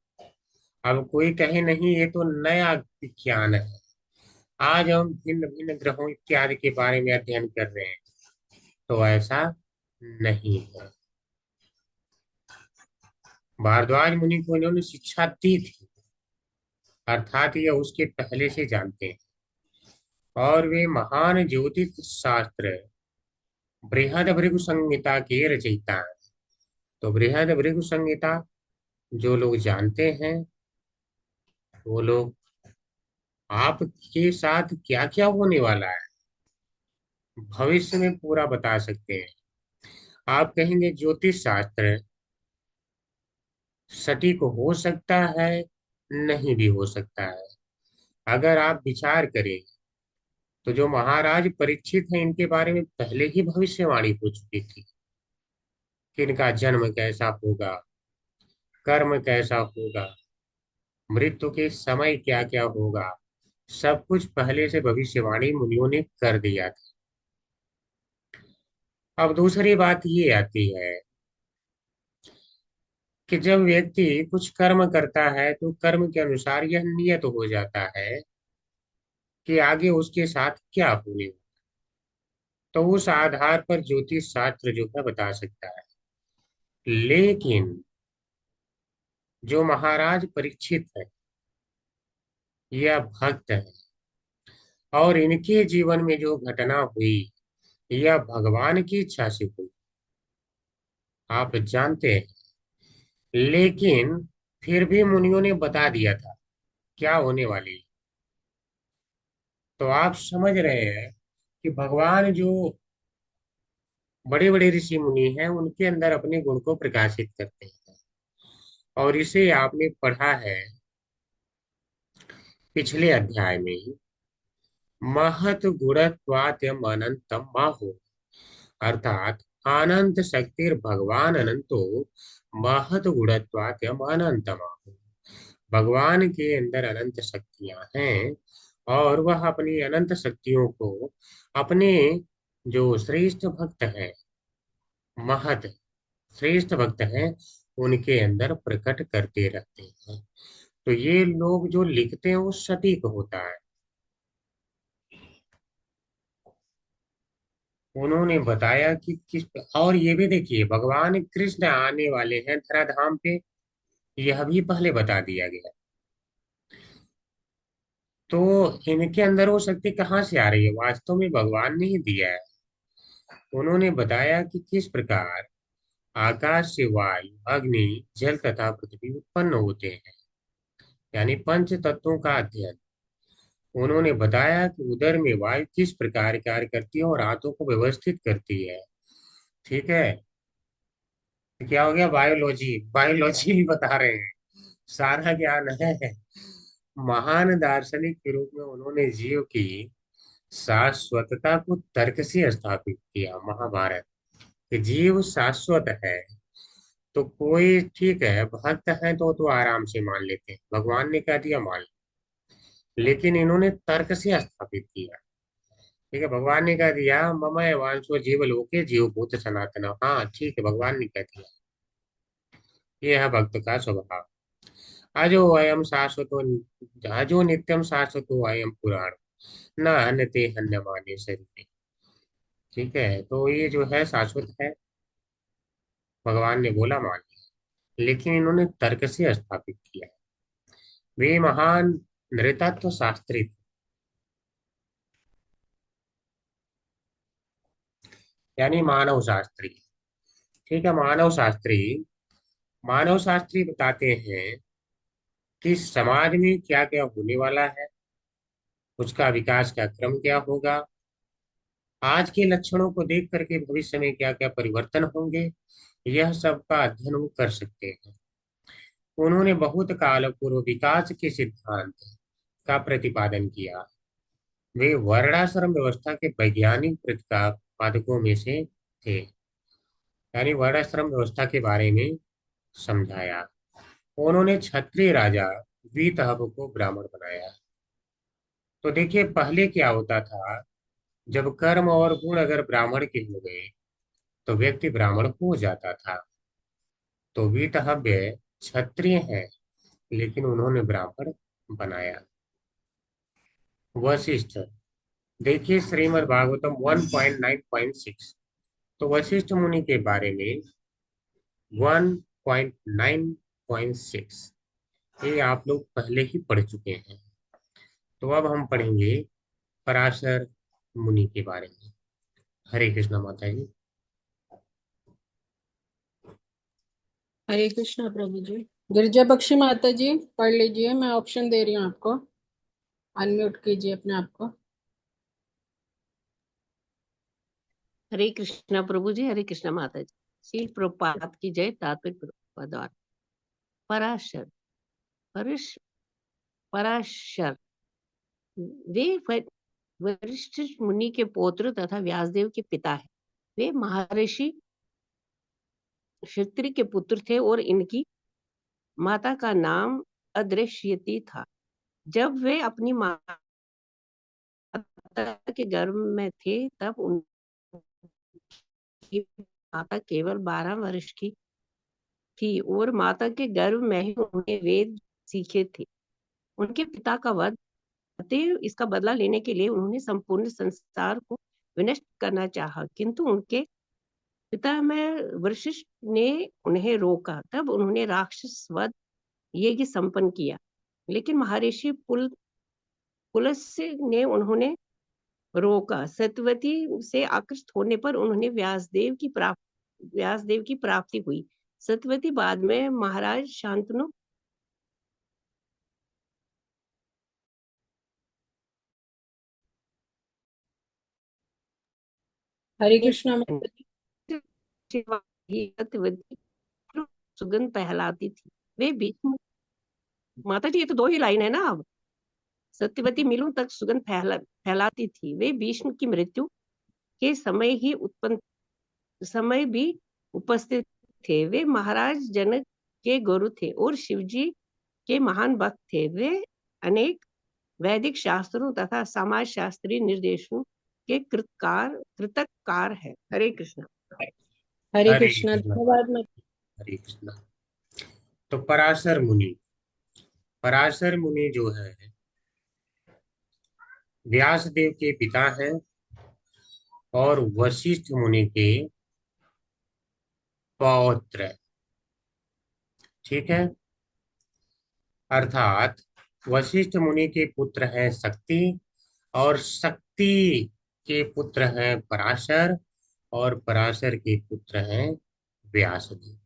अब कोई कहे नहीं ये तो नया विज्ञान है, आज हम भिन्न भिन्न ग्रहों इत्यादि के बारे में अध्ययन कर रहे हैं, तो ऐसा नहीं है। भारद्वाज मुनि को इन्होंने शिक्षा दी थी, अर्थात ये उसके पहले से जानते हैं। और वे महान ज्योतिष शास्त्र बृहद भृगु संहिता के रचयिता हैं। तो बृहद भृगु संहिता जो लोग जानते हैं, वो लोग आपके साथ क्या क्या होने वाला है भविष्य में पूरा बता सकते हैं। आप कहेंगे ज्योतिष शास्त्र सटीक हो सकता है, नहीं भी हो सकता है। अगर आप विचार करें तो जो महाराज परीक्षित हैं, इनके बारे में पहले ही भविष्यवाणी हो चुकी थी कि इनका जन्म कैसा होगा, कर्म कैसा होगा, मृत्यु के समय क्या क्या होगा। सब कुछ पहले से भविष्यवाणी मुनियों ने कर दिया था। अब दूसरी बात ये आती है कि जब व्यक्ति कुछ कर्म करता है, तो कर्म के अनुसार यह नियत हो जाता है कि आगे उसके साथ क्या होने वाला। तो उस आधार पर ज्योतिष शास्त्र जो है बता सकता है। लेकिन जो महाराज परीक्षित है, यह भक्त है, और इनके जीवन में जो घटना हुई, यह भगवान की इच्छा से हुई, आप जानते हैं। लेकिन फिर भी मुनियों ने बता दिया था क्या होने वाली है। तो आप समझ रहे हैं कि भगवान जो बड़े बड़े ऋषि मुनि हैं, उनके अंदर अपने गुण को प्रकाशित करते हैं। और इसे आपने पढ़ा है पिछले अध्याय में ही, महत गुणत्वात्यम अनंतम माहो, अर्थात अनंत शक्तिर भगवान अनंतो महत गुणत्वात् अनंतमा। भगवान के अंदर अनंत शक्तियां हैं और वह अपनी अनंत शक्तियों को अपने जो श्रेष्ठ भक्त हैं, महत श्रेष्ठ भक्त हैं, उनके अंदर प्रकट करते रहते हैं। तो ये लोग जो लिखते हैं वो सटीक होता है। उन्होंने बताया कि किस, और ये भी देखिए भगवान कृष्ण आने वाले हैं धराधाम पे, यह भी पहले बता दिया गया। तो इनके अंदर वो शक्ति कहाँ से आ रही है? वास्तव में भगवान ने ही दिया है। उन्होंने बताया कि किस प्रकार आकाश से वायु, अग्नि, जल तथा पृथ्वी उत्पन्न होते हैं, यानी पंच तत्वों का अध्ययन। उन्होंने बताया कि उदर में वायु किस प्रकार कार्य करती है और हाथों को व्यवस्थित करती है। ठीक है, तो क्या हो गया? बायोलॉजी, बायोलॉजी भी बता रहे हैं, सारा ज्ञान है। महान दार्शनिक के रूप में उन्होंने जीव की शाश्वतता को तर्क से स्थापित किया। महाभारत कि जीव शाश्वत है, तो कोई ठीक है भक्त है तो आराम से मान लेते हैं, भगवान ने कह दिया मान ले। लेकिन इन्होंने तर्क से स्थापित किया। ठीक है, भगवान ने कह दिया मम वांशो जीव लोके जीव भूत सनातन। हाँ ठीक है, भगवान ने कह दिया, ये है भक्त का स्वभाव। अजो अयम शाश्वतो, अजो नित्यम शाश्वतो अयम पुराण, न हन्यते हन्यमाने शरीरे। ठीक है, तो ये जो है शाश्वत है, भगवान ने बोला मान लिया, लेकिन इन्होंने तर्क से स्थापित किया। वे महान नृतत्व शास्त्री थे, यानी मानव शास्त्री। ठीक है, मानव शास्त्री बताते हैं कि समाज में क्या क्या होने वाला है, उसका विकास का क्रम क्या होगा, आज के लक्षणों को देख करके भविष्य में क्या क्या परिवर्तन होंगे, यह सब का अध्ययन वो कर सकते हैं। उन्होंने बहुत काल पूर्व विकास के सिद्धांत का प्रतिपादन किया। वे वर्णाश्रम व्यवस्था के वैज्ञानिक प्रतिपादकों में से थे, यानी वर्णाश्रम व्यवस्था के बारे में समझाया। उन्होंने क्षत्रिय राजा वीतहब को ब्राह्मण बनाया। तो देखिए पहले क्या होता था, जब कर्म और गुण अगर ब्राह्मण के हो गए तो व्यक्ति ब्राह्मण हो जाता था। तो वीतहव्य क्षत्रिय है, लेकिन उन्होंने ब्राह्मण बनाया। वशिष्ठ, देखिए श्रीमद् भागवतम 1.9.6, तो वशिष्ठ मुनि के बारे में 1.9.6 ये आप लोग पहले ही पढ़ चुके हैं। तो अब हम पढ़ेंगे पराशर मुनि के बारे में। हरे कृष्णा माता जी। हरे कृष्णा प्रभु जी। गिरिजा बख्शी माता जी पढ़ लीजिए, मैं ऑप्शन दे रही हूँ आपको, अनम्यूट कीजिए अपने आप को। हरे कृष्णा प्रभु जी, हरे कृष्णा माता जी। श्री प्रभुपाद की जय। तात्विक प्रभुपाद द्वारा पराशर, पराशर वे वरिष्ठ मुनि के पौत्र तथा व्यासदेव के पिता है। वे महर्षि क्षत्रि के पुत्र थे और इनकी माता का नाम अदृश्यति था। जब वे अपनी माता के गर्भ में थे तब उनकी माता केवल 12 वर्ष की थी और माता के गर्भ में ही उन्होंने वेद सीखे थे। उनके पिता का वध, अतः इसका बदला लेने के लिए उन्होंने संपूर्ण संसार को विनष्ट करना चाहा, किंतु उनके पिता में वशिष्ठ ने उन्हें रोका। तब उन्होंने राक्षस वध यज्ञ संपन्न किया, लेकिन महर्षि पुलस्त्य ने उन्होंने रोका। सत्यवती से आकृष्ट होने पर उन्होंने व्यासदेव की प्राप्ति हुई। सत्यवती बाद में महाराज शांतनु हरे कृष्णा माता जी। सत्यवती सुगंध फैलाती थी। वे भीष्म, माता जी ये तो 2 ही लाइन है ना। अब सत्यवती मिलों तक सुगंध फैलाती थी। वे भीष्म की मृत्यु के समय भी उपस्थित थे, वे महाराज जनक के गुरु थे और शिवजी के महान भक्त थे। वे अनेक वैदिक शास्त्रों तथा समाज शास्त्रीय निर्देशों के कृतकार है। हरे कृष्ण। हरे हरे कृष्णा। कृष्ण। धन्यवाद माता। हरे कृष्ण। तो पराशर मुनि, पराशर मुनि जो है व्यास देव के पिता हैं और वशिष्ठ मुनि के पौत्र, ठीक है। अर्थात वशिष्ठ मुनि के पुत्र हैं शक्ति, और शक्ति के पुत्र हैं पराशर, और पराशर के पुत्र हैं व्यासदेव।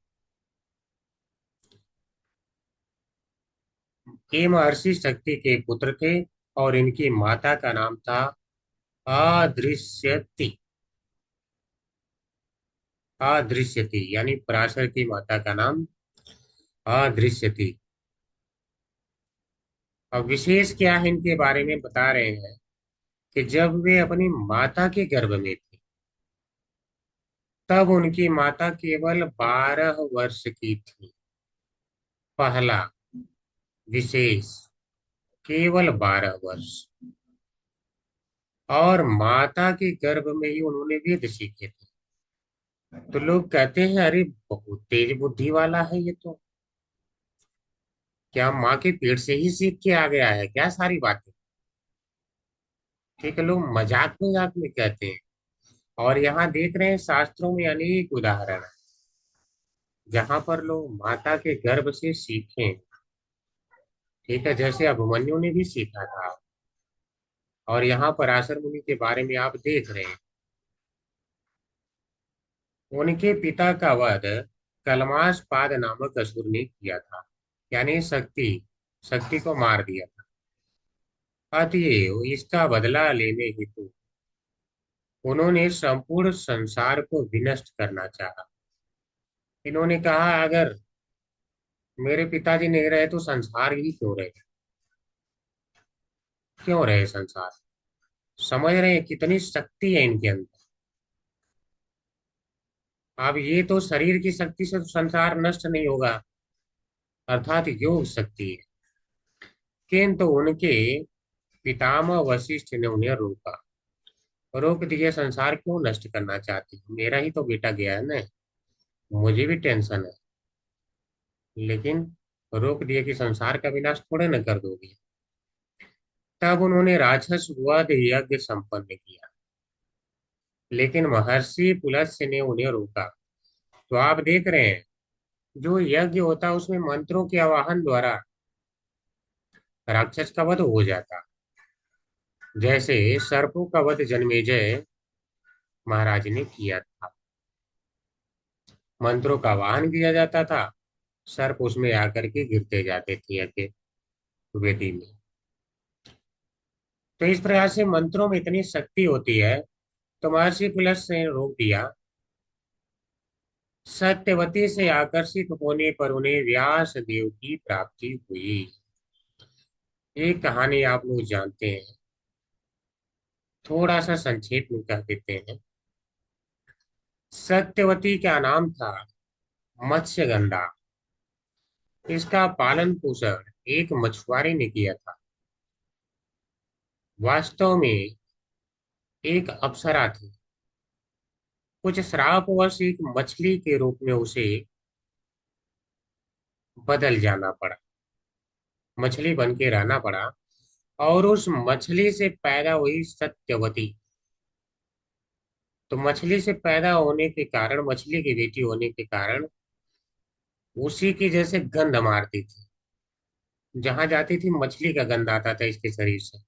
ये महर्षि शक्ति के पुत्र थे और इनकी माता का नाम था अदृश्यति। अदृश्यति यानी पराशर की माता का नाम अदृश्यति। अब विशेष क्या है इनके बारे में बता रहे हैं कि जब वे अपनी माता के गर्भ में थे तब उनकी माता केवल 12 वर्ष की थी। पहला विशेष, केवल 12 वर्ष, और माता के गर्भ में ही उन्होंने वेद सीखे थे। तो लोग कहते हैं अरे बहुत तेज बुद्धि वाला है ये तो, क्या माँ के पेट से ही सीख के आ गया है क्या सारी बातें। ठीक है, लोग मजाक मजाक में कहते हैं। और यहाँ देख रहे हैं शास्त्रों में अनेक उदाहरण है जहां पर लोग माता के गर्भ से सीखे। ठीक है, जैसे अभिमन्यु ने भी सीखा था। और यहाँ पराशर मुनि के बारे में आप देख रहे हैं, उनके पिता का वध कलमाश पाद नामक असुर ने किया था, यानी शक्ति शक्ति को मार दिया था। अतएव इसका बदला लेने हेतु उन्होंने संपूर्ण संसार को विनष्ट करना चाहा। इन्होंने कहा अगर मेरे पिताजी नहीं रहे तो संसार ही क्यों रहे, क्यों रहे संसार। समझ रहे हैं कितनी शक्ति है इनके अंदर। अब ये तो शरीर की शक्ति से तो संसार नष्ट नहीं होगा, अर्थात योग शक्ति है। किंतु उनके पितामह वशिष्ठ ने उन्हें रोका, रोक दिया। संसार क्यों नष्ट करना चाहती, मेरा ही तो बेटा गया है ना, मुझे भी टेंशन है। लेकिन रोक दिया कि संसार का विनाश थोड़े न कर दोगे। तब उन्होंने राक्षस वध यज्ञ संपन्न किया, लेकिन महर्षि पुलस्त्य ने उन्हें रोका। तो आप देख रहे हैं जो यज्ञ होता है उसमें मंत्रों के आवाहन द्वारा राक्षस का वध हो जाता। जैसे सर्पों का वध जन्मेजय महाराज ने किया था, मंत्रों का आवाहन किया जाता था, सर्प उसमें आकर के गिरते जाते थे यज्ञ वेदी में। तो इस प्रकार से मंत्रों में इतनी शक्ति होती है। तो महर्षि पुलस्त्य ने रोक दिया। सत्यवती से आकर्षित होने पर उन्हें व्यास देव की प्राप्ति हुई। एक कहानी आप लोग जानते हैं, थोड़ा सा संक्षेप में कह देते हैं। सत्यवती का नाम था मत्स्यगंधा। इसका पालन पोषण एक मछुआरे ने किया था। वास्तव में एक अप्सरा थी। कुछ श्रापवश एक मछली के रूप में उसे बदल जाना पड़ा, मछली बन के रहना पड़ा। और उस मछली से पैदा हुई सत्यवती। तो मछली से पैदा होने के कारण, मछली की बेटी होने के कारण उसी की जैसे गंध मारती थी, जहां जाती थी मछली का गंध आता था इसके शरीर से,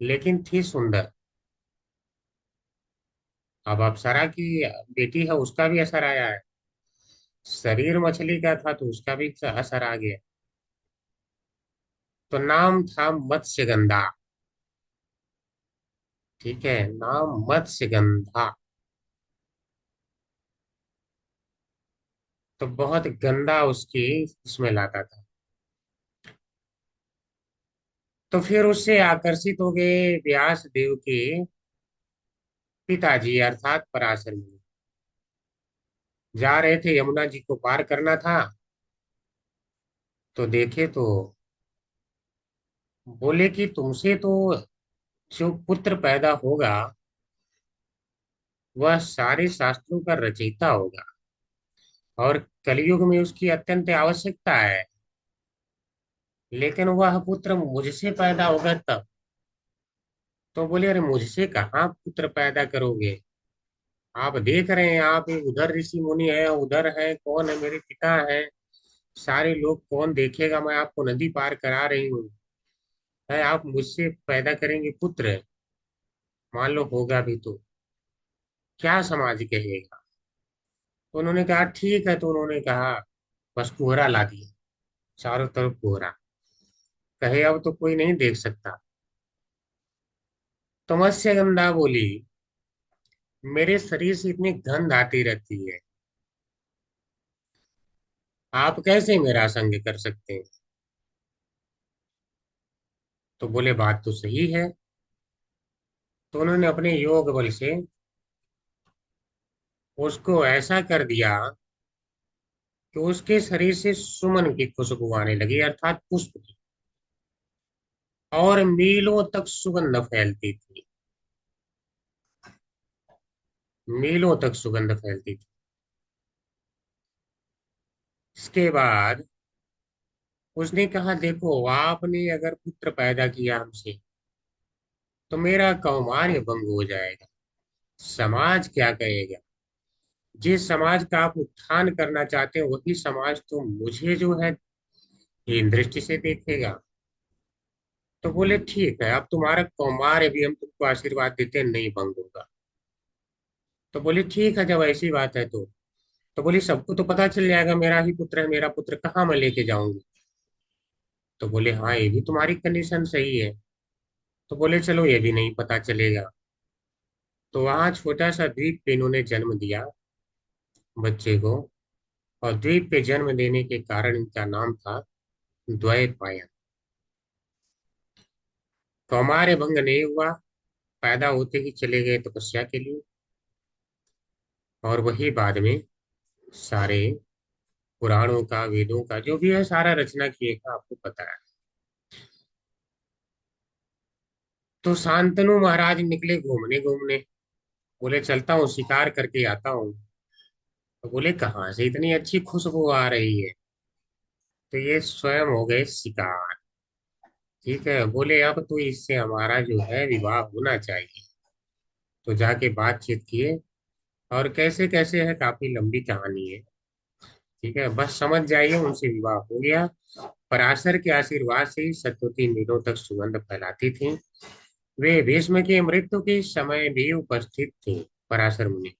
लेकिन थी सुंदर। अब अप्सरा की बेटी है, उसका भी असर आया है। शरीर मछली का था तो उसका भी असर आ गया। तो नाम था मत्स्यगंधा। ठीक है, नाम मत्स्यगंधा। तो बहुत गंदा उसकी स्मेल आता था। तो फिर उससे आकर्षित हो गए व्यास देव के पिताजी अर्थात पराशर मुनि। जा रहे थे, यमुना जी को पार करना था, तो देखे तो बोले कि तुमसे तो जो पुत्र पैदा होगा वह सारे शास्त्रों का रचयिता होगा, और कलयुग में उसकी अत्यंत आवश्यकता है, लेकिन वह पुत्र मुझसे पैदा होगा तब। तो बोले अरे मुझसे कहाँ पुत्र पैदा करोगे, आप देख रहे हैं, आप उधर ऋषि मुनि है, उधर है कौन है, मेरे पिता है, सारे लोग कौन देखेगा, मैं आपको नदी पार करा रही हूँ, है आप मुझसे पैदा करेंगे पुत्र, मान लो होगा भी तो क्या समाज कहेगा। तो उन्होंने कहा ठीक है, तो उन्होंने कहा बस कोहरा ला दिया, चारों तरफ कोहरा, कहे अब तो कोई नहीं देख सकता। तो मत्स्यगंधा बोली मेरे शरीर से इतनी गंध आती रहती है, आप कैसे मेरा संग कर सकते हैं। तो बोले बात तो सही है। तो उन्होंने अपने योग बल से उसको ऐसा कर दिया कि उसके शरीर से सुमन की खुशबू आने लगी, अर्थात पुष्प की, और मीलों तक सुगंध फैलती थी, मीलों तक सुगंध फैलती थी। इसके बाद उसने कहा देखो, आपने अगर पुत्र पैदा किया हमसे तो मेरा कौमार्य भंग हो जाएगा, समाज क्या कहेगा, जिस समाज का आप उत्थान करना चाहते हैं वही समाज तो मुझे जो है हीन दृष्टि से देखेगा। तो बोले ठीक है, अब तुम्हारा कौमार्य भी हम तुमको आशीर्वाद देते हैं, नहीं भंग होगा। तो बोले ठीक है, जब ऐसी बात है तो बोली सबको तो पता चल जाएगा मेरा ही पुत्र है, मेरा पुत्र कहाँ मैं लेके जाऊंगी। तो बोले हाँ, ये भी तुम्हारी कंडीशन सही है। तो बोले चलो ये भी नहीं पता चलेगा। तो वहां छोटा सा द्वीप पे इन्होंने जन्म दिया बच्चे को, और द्वीप पे जन्म देने के कारण इनका नाम था द्वैपायन। कौमार्य भंग नहीं हुआ, पैदा होते ही चले गए तपस्या के लिए, और वही बाद में सारे पुराणों का, वेदों का जो भी है सारा रचना किए का आपको पता है। तो शांतनु महाराज निकले घूमने घूमने, बोले चलता हूँ शिकार करके आता हूँ। तो बोले कहाँ से इतनी अच्छी खुशबू आ रही है। तो ये स्वयं हो गए शिकार। ठीक है, बोले अब तो इससे हमारा जो है विवाह होना चाहिए। तो जाके बातचीत किए, और कैसे कैसे है काफी लंबी कहानी है। ठीक है, बस समझ जाइए उनसे विवाह हो गया। पराशर के आशीर्वाद से ही सतवती मीलों तक सुगंध फैलाती थी। वे भीष्म की मृत्यु के समय भी उपस्थित थे। पराशर मुनि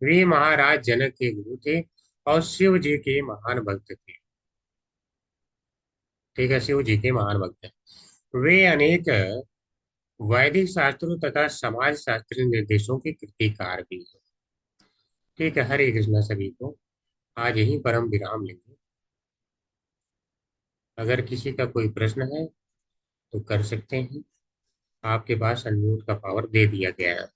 वे महाराज जनक के गुरु थे और शिव जी के महान भक्त थे। ठीक है, शिव जी के महान भक्त हैं। वे अनेक वैदिक शास्त्रों तथा समाज शास्त्रीय निर्देशों के कृतिकार भी हैं। ठीक है, हरे कृष्णा सभी को। आज यहीं पर हम विराम लेंगे। अगर किसी का कोई प्रश्न है तो कर सकते हैं, आपके पास अनम्यूट का पावर दे दिया गया है।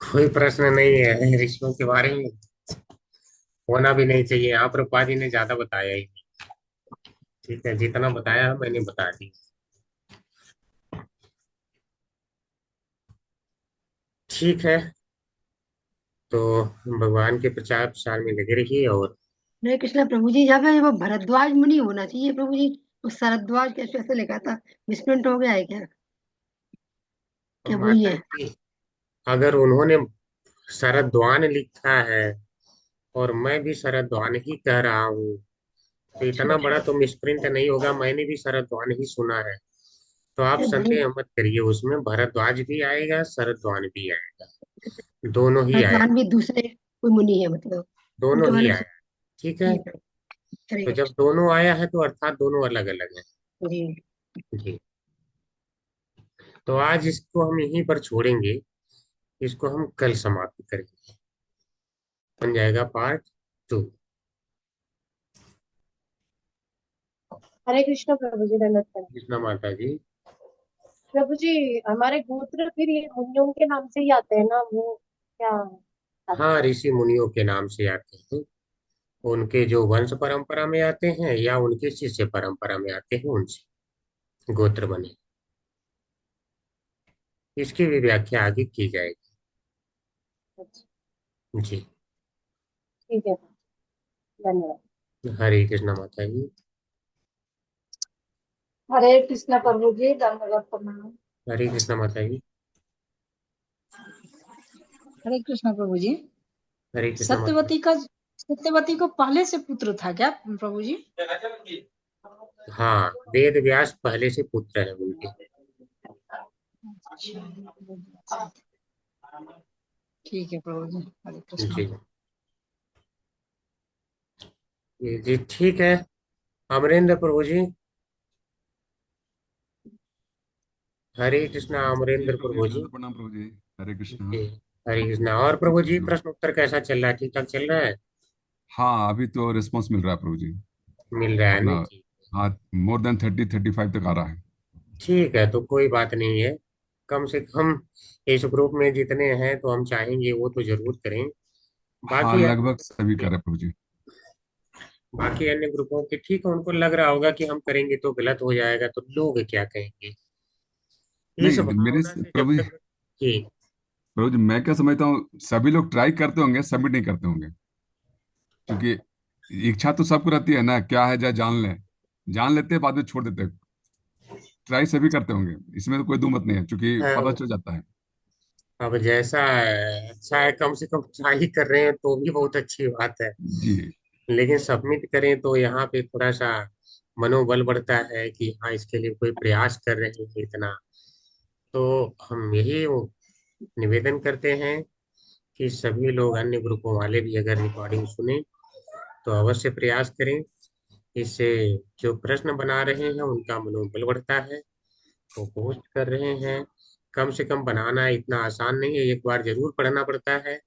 कोई प्रश्न नहीं है ऋषियों के बारे में, होना भी नहीं चाहिए। यहाँ प्रभुपाद जी ने ज्यादा बताया ही नहीं। ठीक है, जितना बताया मैंने बता दी। ठीक है, तो भगवान के प्रचार प्रसार में लगे रहिए। और हरे कृष्णा प्रभु जी, यहाँ पे वो भरद्वाज मुनि होना चाहिए प्रभु जी। वो शरद्वाज कैसे ऐसे लिखा था, मिसप्रिंट हो गया है क्या? क्या वही माता है? जी, अगर उन्होंने शरद्वान लिखा है और मैं भी शरद्वान ही कह रहा हूँ, तो इतना बड़ा तो मिसप्रिंट नहीं होगा, मैंने भी शरद्वान ही सुना है। तो आप संदेह मत करिए, उसमें भरद्वाज भी आएगा, शरद्वान भी आएगा, दोनों ही आएगा, भरद्वाज भी दूसरे कोई मुनि है मतलब, दोनों उनके ही बारे में? आया। ठीक है, ठीक है, हरे तो जब कृष्ण दोनों आया है तो अर्थात दोनों अलग अलग है। जी। जी, तो आज इसको हम यहीं पर छोड़ेंगे, इसको हम कल समाप्त करेंगे। बन जाएगा पार्ट 2। हरे कृष्ण प्रभु जी, दंडवत प्रणाम। कृष्णा माता जी। प्रभु जी, हमारे गोत्र फिर ये मुनियों के नाम से ही आते हैं ना, वो क्या? हाँ, ऋषि मुनियों के नाम से आते हैं। उनके जो वंश परंपरा में आते हैं या उनके शिष्य परंपरा में आते हैं, उनसे गोत्र बने। इसकी भी व्याख्या आगे की जाएगी। अच्छा, जी। ठीक है, धन्यवाद। हरे कृष्णा माता जी। हरे कृष्ण प्रभु जी, दंडवत प्रणाम। हरे कृष्णा माता जी। हरे कृष्ण प्रभु जी। हरे कृष्णा माता जी। सत्यवती को पहले से पुत्र था क्या प्रभु जी? हाँ, वेद व्यास पहले से पुत्र है उनके। ठीक है प्रभु जी, हरे कृष्ण। जी। जी ठीक है। अमरेंद्र प्रभु जी। हरे कृष्णा जी अमरेंद्र प्रभु जी, प्रभु जी। दंड प्रणाम प्रभु जी। हरे कृष्णा। जी। हरे कृष्णा। और प्रभु जी, जो प्रश्न उत्तर कैसा चल रहा है? ठीक ठाक चल रहा है? हाँ, अभी तो रिस्पांस मिल रहा है प्रभु जी। मिल रहा है अपना नहीं? ठीक। हाँ, मोर देन 30-35 तक आ रहा है। ठीक है, तो कोई बात नहीं है। कम से कम इस ग्रुप में जितने हैं तो हम चाहेंगे वो तो जरूर करें। हाँ, बाकी है, लगभग सभी कर रहे हैं प्रभु जी। बाकी अन्य ग्रुपों के ठीक है, उनको लग रहा होगा कि हम करेंगे तो गलत हो जाएगा, तो लोग क्या कहेंगे, इस नहीं, मेरे भावना से जब प्रभु जी, तक। जी। प्रभु जी, मैं क्या समझता हूँ, सभी लोग ट्राई करते होंगे, सबमिट नहीं करते होंगे। क्योंकि इच्छा तो सबको रहती है ना, क्या है जाए जान लें। जान लेते हैं, बाद में छोड़ देते हैं। ट्राई सभी करते होंगे, इसमें तो कोई दो मत नहीं है, क्योंकि पता चल जाता है। अब जैसा है, अच्छा है, कम से कम ट्राई कर रहे हैं तो भी बहुत अच्छी बात है। जी। लेकिन सबमिट करें तो यहाँ पे थोड़ा सा मनोबल बढ़ता है कि हाँ, इसके लिए कोई प्रयास कर रहे हैं इतना। तो हम यही निवेदन करते हैं कि सभी लोग, अन्य ग्रुपों वाले भी अगर रिकॉर्डिंग सुने तो अवश्य प्रयास करें। इससे जो प्रश्न बना रहे हैं उनका मनोबल बढ़ता है। वो पोस्ट कर रहे हैं। कम से कम बनाना इतना आसान नहीं है, एक बार जरूर पढ़ना पड़ता है,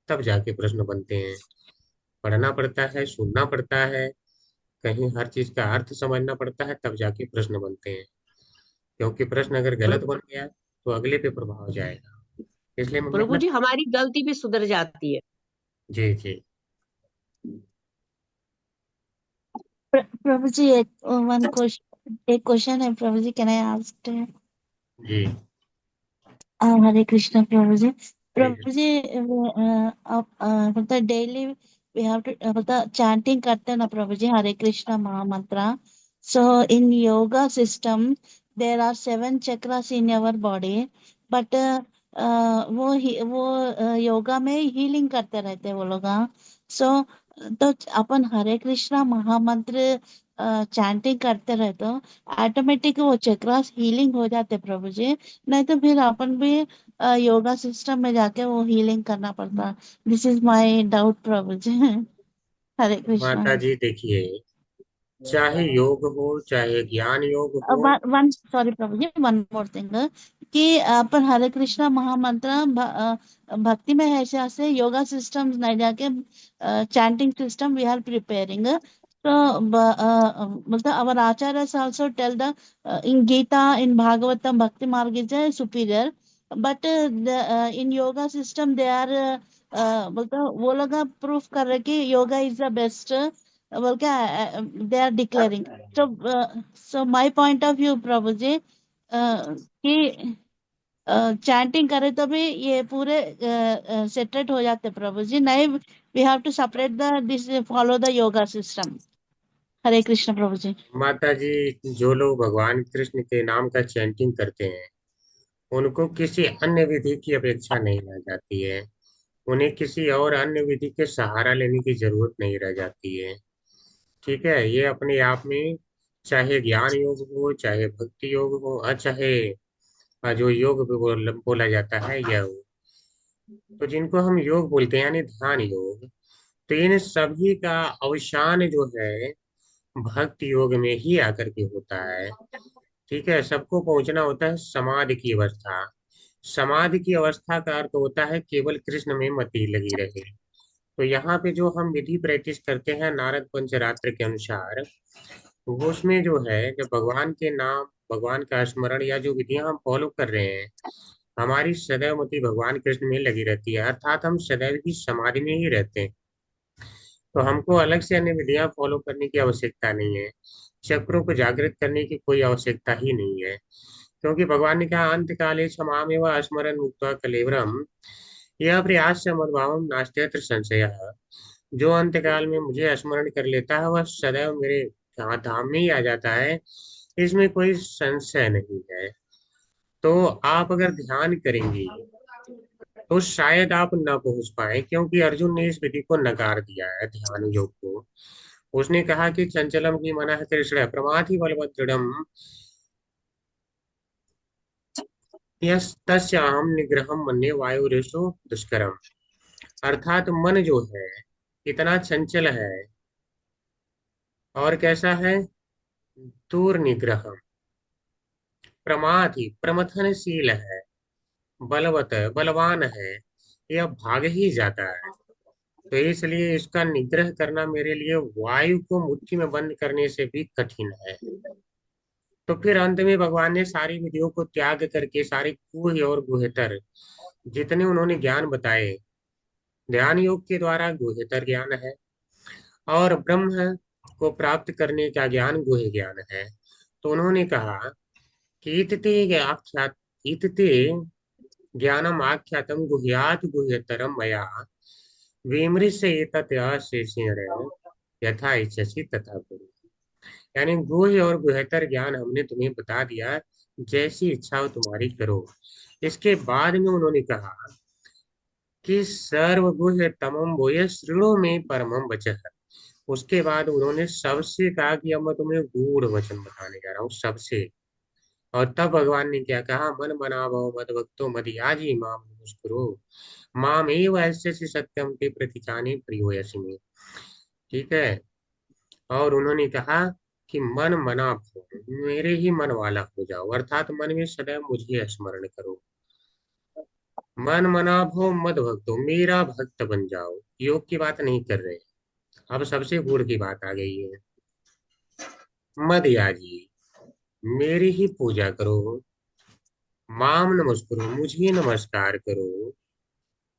तब जाके प्रश्न बनते हैं। पढ़ना पड़ता है, सुनना पड़ता है, कहीं हर चीज का अर्थ समझना पड़ता है, तब जाके प्रश्न बनते हैं। क्योंकि प्रश्न अगर गलत बन गया तो अगले पे प्रभाव जाएगा। इसलिए मैं प्रभु मेहनत। जी, हमारी गलती भी सुधर जाती है। जी जी। प्रभु जी, एक क्वेश्चन है Prabhu ji, can I ask? जी। हरे कृष्ण प्रभु जी। हरे प्रभु जी, आप मतलब डेली वी हैव टू मतलब चैंटिंग करते हैं ना प्रभु जी, हरे कृष्ण महामंत्र। So in yoga system there are 7 chakras in your body, but वो योगा में हीलिंग करते रहते हैं वो लोग। सो तो अपन हरे कृष्णा महामंत्र चैंटिंग करते रहे तो ऑटोमेटिक वो चक्रास हीलिंग हो जाते प्रभु जी। नहीं तो फिर अपन भी योगा सिस्टम में जाके वो हीलिंग करना पड़ता। दिस इज माय डाउट प्रभु जी। हरे कृष्णा। माता जी, देखिए, चाहे योग हो चाहे ज्ञान योग हो। One sorry Prabhu ji, one more thing कि अपन हरे कृष्णा महामंत्र भक्ति में है ऐसे योगा सिस्टम नहीं जाके chanting system we are preparing. तो मतलब our acharyas also tell the in Gita, in Bhagavatam, Bhakti Marg is superior, but in yoga system they are मतलब वो लोग प्रूफ कर रहे कि योगा इज द बेस्ट बोल के they are declaring. So, so my point of view, Prabhu ji, कि chanting करे तो भी ये पूरे सेटरेट हो जाते प्रभु जी, नहीं we have to separate the this follow the yoga system. Hare Krishna Prabhu ji. माता जी, जो लोग भगवान कृष्ण के नाम का चैंटिंग करते हैं उनको किसी अन्य विधि की अपेक्षा नहीं रह जाती है। उन्हें किसी और अन्य विधि के सहारा लेने की जरूरत नहीं रह जाती है। ठीक है, ये अपने आप में, चाहे ज्ञान योग हो चाहे भक्ति योग हो और चाहे जो योग भी बोला जाता है यह हो, तो जिनको हम योग बोलते हैं यानी ध्यान योग, तो इन सभी का अवसान जो है भक्ति योग में ही आकर के होता है। ठीक है, सबको पहुंचना होता है समाधि की अवस्था। समाधि की अवस्था का अर्थ होता है केवल कृष्ण में मति लगी रहे। तो यहाँ पे जो हम विधि प्रैक्टिस करते हैं नारद पंचरात्र के अनुसार, वो उसमें जो है जब भगवान के नाम, भगवान का स्मरण या जो विधियां हम फॉलो कर रहे हैं, हमारी सदैव मति भगवान कृष्ण में लगी रहती है, अर्थात हम सदैव ही समाधि में ही रहते हैं। तो हमको अलग से अन्य विधियां फॉलो करने की आवश्यकता नहीं है, चक्रों को जागृत करने की कोई आवश्यकता ही नहीं है, क्योंकि भगवान ने कहा अंत काले क्षमामेव स्मरण मुक्त्वा कलेवरम, यह प्रयास मद्भावम नास्त्यत्र संशय। जो अंतकाल में मुझे स्मरण कर लेता है वह सदैव मेरे धाम में ही आ जाता है, इसमें कोई संशय नहीं है। तो आप अगर ध्यान करेंगे तो शायद आप न पहुंच पाए, क्योंकि अर्जुन ने इस विधि को नकार दिया है, ध्यान योग को। उसने कहा कि चंचलम ही मना है कृष्ण प्रमाथि बलवत दृढ़म तस्याहम निग्रहम मन्ये वायुरेषु दुष्करम। अर्थात मन जो है इतना चंचल है और कैसा है, दूर निग्रह, प्रमाथि प्रमथनशील है, बलवत बलवान है, यह भाग ही जाता है। तो इसलिए इसका निग्रह करना मेरे लिए वायु को मुट्ठी में बंद करने से भी कठिन है। तो फिर अंत में भगवान ने सारी विधियों को त्याग करके सारे गुह्य और गुह्यतर जितने उन्होंने ज्ञान बताए, ध्यान योग के द्वारा गुह्यतर ज्ञान है और ब्रह्म को प्राप्त करने का ज्ञान गुह्य ज्ञान है। तो उन्होंने कहा कि इतते ज्ञानम आख्यातम गुह्यात गुह्यतरम मया विमृश्य एतत् अशेषेण यथा इच्छसि तथा कुरु। यानी गुह्य और गुह्यतर ज्ञान हमने तुम्हें बता दिया, जैसी इच्छा हो तुम्हारी करो। इसके बाद में उन्होंने कहा कि सर्वगुह्य तमम भूय शृणु में परमम वचः। उसके बाद उन्होंने सबसे कहा कि अब मैं तुम्हें गूढ़ वचन बताने जा रहा हूँ सबसे। और तब भगवान ने क्या कहा, मन मना भव मद भक्तो मदयाजी माम नमस्कुरु माम एव ऐसे सत्यम ते प्रतिचाने प्रियो यसी में। ठीक है। और उन्होंने कहा कि मन मना भो, मेरे ही मन वाला हो जाओ, अर्थात मन में सदैव मुझे स्मरण करो। मन मना भो मद भक्तो, मेरा भक्त बन जाओ। योग की बात नहीं कर रहे, अब सबसे गुड़ की बात आ गई है। मद याजी, मेरी ही पूजा करो। माम नमस्कुरु, मुझे नमस्कार करो।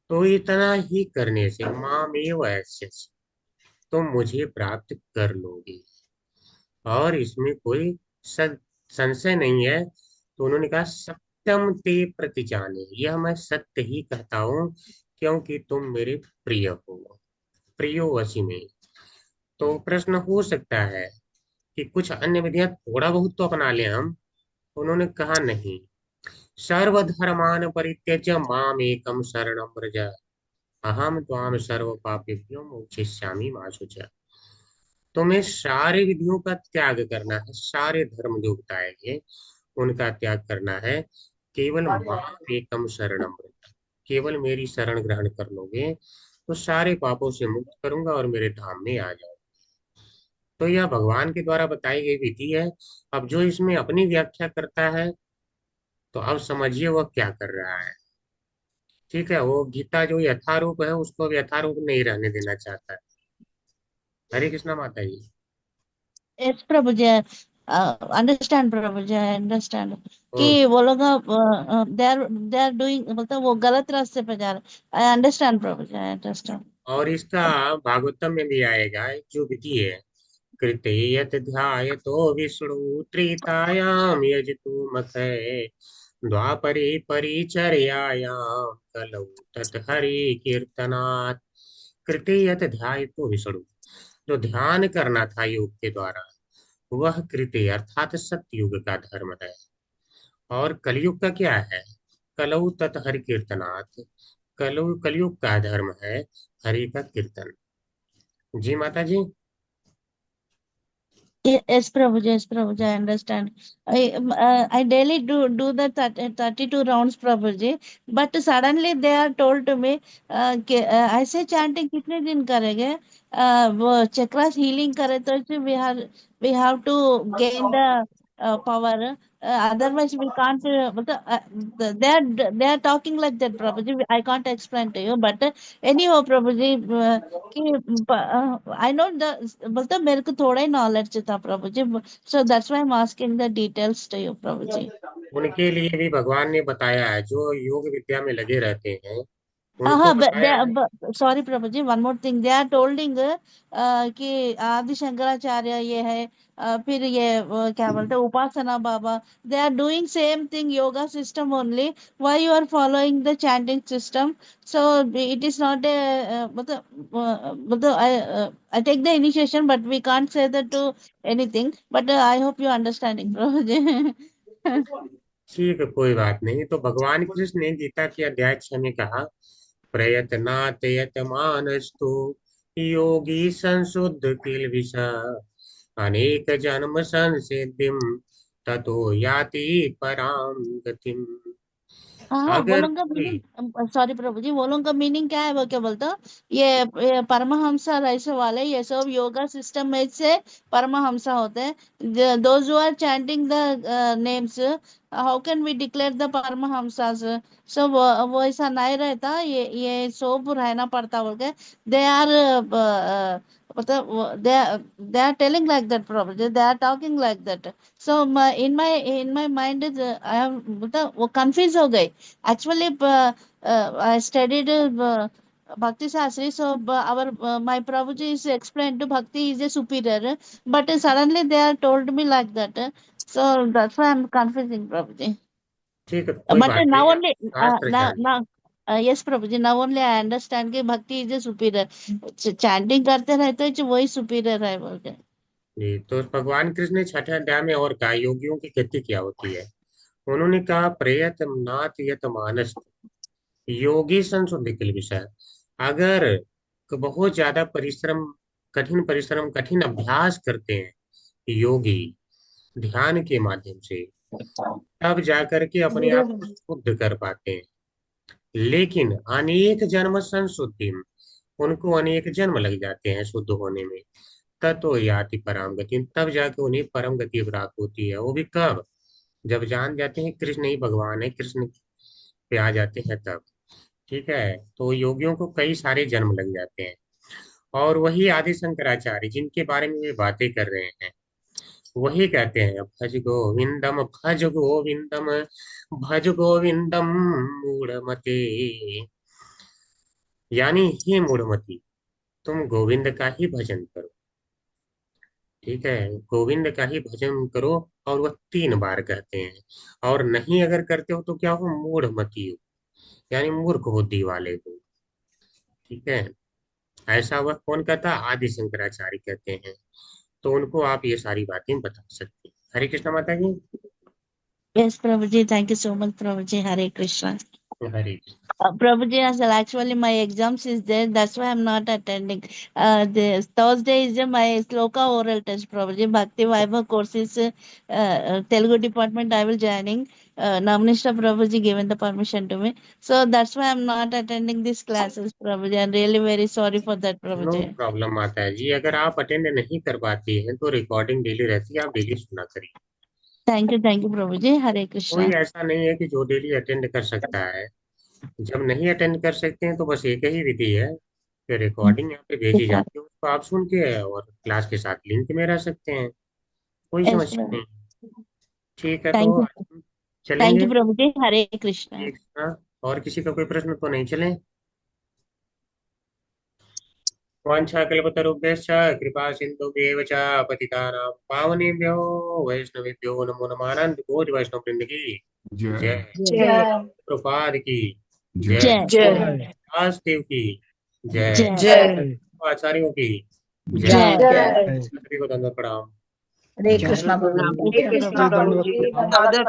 तो इतना ही करने से माम एव ऐसे तुम मुझे प्राप्त कर लोगे, और इसमें कोई संशय नहीं है। तो उन्होंने कहा सत्यम ते प्रतिजाने, यह मैं सत्य ही कहता हूँ, क्योंकि तुम मेरे प्रिय हो, प्रियो वशी में। तो प्रश्न हो सकता है कि कुछ अन्य विधियां थोड़ा बहुत तो अपना लें हम। उन्होंने कहा नहीं, सर्वधर्मान परित्यज्य माम एकम शरणम व्रज अहम त्वाम सर्व पापेभ्यो मोक्षयिष्यामि मा शुचः। तुम्हें सारे विधियों का त्याग करना है, सारे धर्म जो बताए गए उनका त्याग करना है, केवल माम एकम शरणम व्रज, केवल मेरी शरण ग्रहण कर लोगे तो सारे पापों से मुक्त करूंगा और मेरे धाम में आ जाओ। तो यह भगवान के द्वारा बताई गई विधि है। अब जो इसमें अपनी व्याख्या करता है, तो अब समझिए वह क्या कर रहा है। ठीक है, वो गीता जो यथारूप है उसको अब यथारूप नहीं रहने देना चाहता है। हरे कृष्णा माता जी। Yes Prabhu ji, understand Prabhu ji, I understand कि ओके। वो लोग दे आर डूइंग, मतलब वो गलत रास्ते पे जा रहे। I understand Prabhu ji, I understand. और इसका भागवतम में भी आएगा जो विधि है, कृते यत ध्यायतो विष्णु त्रेतायाम यजतु मखै द्वापरे परिचर्यायाम कलौ तत् हरि कीर्तनात्। कृते यत ध्यायतो विष्णु, जो ध्यान करना था योग के द्वारा, वह कृते अर्थात सतयुग का धर्म है। और कलयुग का क्या है, कलौ तत् हरि कीर्तनात्, कलयुग का धर्म है हरि का कीर्तन। जी माता जी। Yes, Prabhuji, yes, Prabhuji, I understand. I daily do the 32 rounds, Prabhuji. But suddenly they are told to me कि ऐसे chanting कितने दिन करेंगे, वो chakras healing करे तो we have to gain the power. Otherwise, we can't. They are talking like that, Prabhuji. I can't explain to you, but anyhow, Prabhuji, I know मतलब मेरे को थोड़ा ही knowledge था, Prabhuji. So that's why I'm asking the details to you, Prabhuji. उनके लिए भी भगवान ने बताया है, जो योग विद्या में लगे रहते हैं उनको बताया है। Sorry Prabhu ji, one more thing, they are tolding कि आदि शंकराचार्य ये है, फिर ये क्या बोलते हैं उपासना बाबा, they are doing same thing, yoga system only, why you are following the chanting system? So it is not a मतलब I take the initiation, but we can't say that to anything. But I hope you understanding, प्रभु जी. ठीक है, कोई बात नहीं। तो भगवान कृष्ण ने गीता के अध्याय 6 में कहा, प्रयत्नात् यतमानस्तु योगी संशुद्ध किल्बिषा अनेक जन्म संसिद्धिं ततो याति परां गतिम्। हाँ, वो अगर लोग का कोई मीनिंग, सॉरी प्रभु जी, वो लोग का मीनिंग क्या है? वो क्या बोलते हो, ये परमहंसा ऐसे वाले, ये सब योगा सिस्टम में से परमहंसा होते हैं। Those who are chanting the names, how can we declare the Paramhansas? So वो ऐसा नहीं रहता, ये सब रहना पड़ता बोल के दे आर मतलब they are telling like that, probably they are talking like that. So in my mind is I am मतलब वो confuse हो गई actually. I studied Bhakti Shastri, so our my Prabhuji is explained to Bhakti is a superior, but suddenly they are told me like that, so that's why I'm confusing, Prabhuji. ठीक है, कोई But बात now नहीं, आप only शास्त्र जानिए। now yes Prabhuji, now only I understand कि Bhakti is a superior. Chanting करते रहते हैं वही superior है बोल के. जी, तो भगवान कृष्ण ने 6ठे अध्याय में और कहा योगियों की गति क्या होती है। उन्होंने कहा, प्रयत्नात् यतमानस्तु योगी संशुद्ध किल्बिषा। अगर बहुत ज्यादा परिश्रम कठिन अभ्यास करते हैं योगी ध्यान के माध्यम से, तब जाकर के अपने आप को शुद्ध कर पाते हैं। लेकिन अनेक जन्म संशुद्धि, उनको अनेक जन्म लग जाते हैं शुद्ध होने में। ततो याति परम गति, तब जाके उन्हें परम गति प्राप्त होती है। वो भी कब? जब जान जाते हैं कृष्ण ही भगवान है, कृष्ण पे आ जाते हैं तब। ठीक है, तो योगियों को कई सारे जन्म लग जाते हैं। और वही आदि शंकराचार्य जिनके बारे में वे बातें कर रहे हैं, वही कहते हैं, भज गोविंदम भज गोविंदम भज गोविंदम मूढ़मते। यानी हे मूढ़मती, तुम गोविंद का ही भजन करो। ठीक है, गोविंद का ही भजन करो। और वह 3 बार कहते हैं। और नहीं अगर करते हो तो क्या हो? मूढ़मती हो, यानी मूर्ख बुद्धि वाले हो। ठीक है, ऐसा वह कौन कहता? आदि शंकराचार्य कहते हैं। तो उनको आप ये सारी बातें बता सकते हैं। हरे कृष्ण माता जी। Yes Prabhuji, thank you so much Prabhuji. Hare Krishna. Hare Prabhuji, actually my exams is there, that's why I'm not attending. The Thursday is my Sloka oral test, Prabhuji. Bhakti Vaibhav courses, Telugu department I will joining. Namanishta Prabhuji given the permission to me. So that's why I'm not attending these classes, Prabhuji. I'm really very sorry for that, no Prabhuji. Problem माता जी। अगर आप attend नहीं कर पाती हैं तो recording daily रहती है, आप डेली सुना करिए। Thank you, Prabhuji. Hare कोई Krishna. ऐसा नहीं है कि जो डेली अटेंड कर सकता है। जब नहीं अटेंड कर सकते हैं तो बस एक ही विधि है कि रिकॉर्डिंग यहाँ पे भेजी जाती है, उसको आप सुन के और क्लास के साथ लिंक में रह सकते हैं, कोई Yes, समस्या Prabhuji. नहीं। ठीक है, Thank तो you. आज हम Thank चलेंगे। you, Prabhuji. Hare Krishna. ठीक है, और किसी का कोई प्रश्न तो नहीं? चलें। वाञ्छाकल्पतरुभ्यश्च कृपा सिन्धुभ्येव च पतितानां पावनेभ्यो वैष्णवेभ्यो नमो नमः। अनंत कोटि वैष्णव वृंद की जय जय, जय प्रभुपाद की जय Jai. जय दासदेव की जय, Jai. जय आचार्यों की जय। Jai. जय। सभी को दंडवत प्रणाम। हरे कृष्णा प्रभु। हरे कृष्णा प्रभु जी।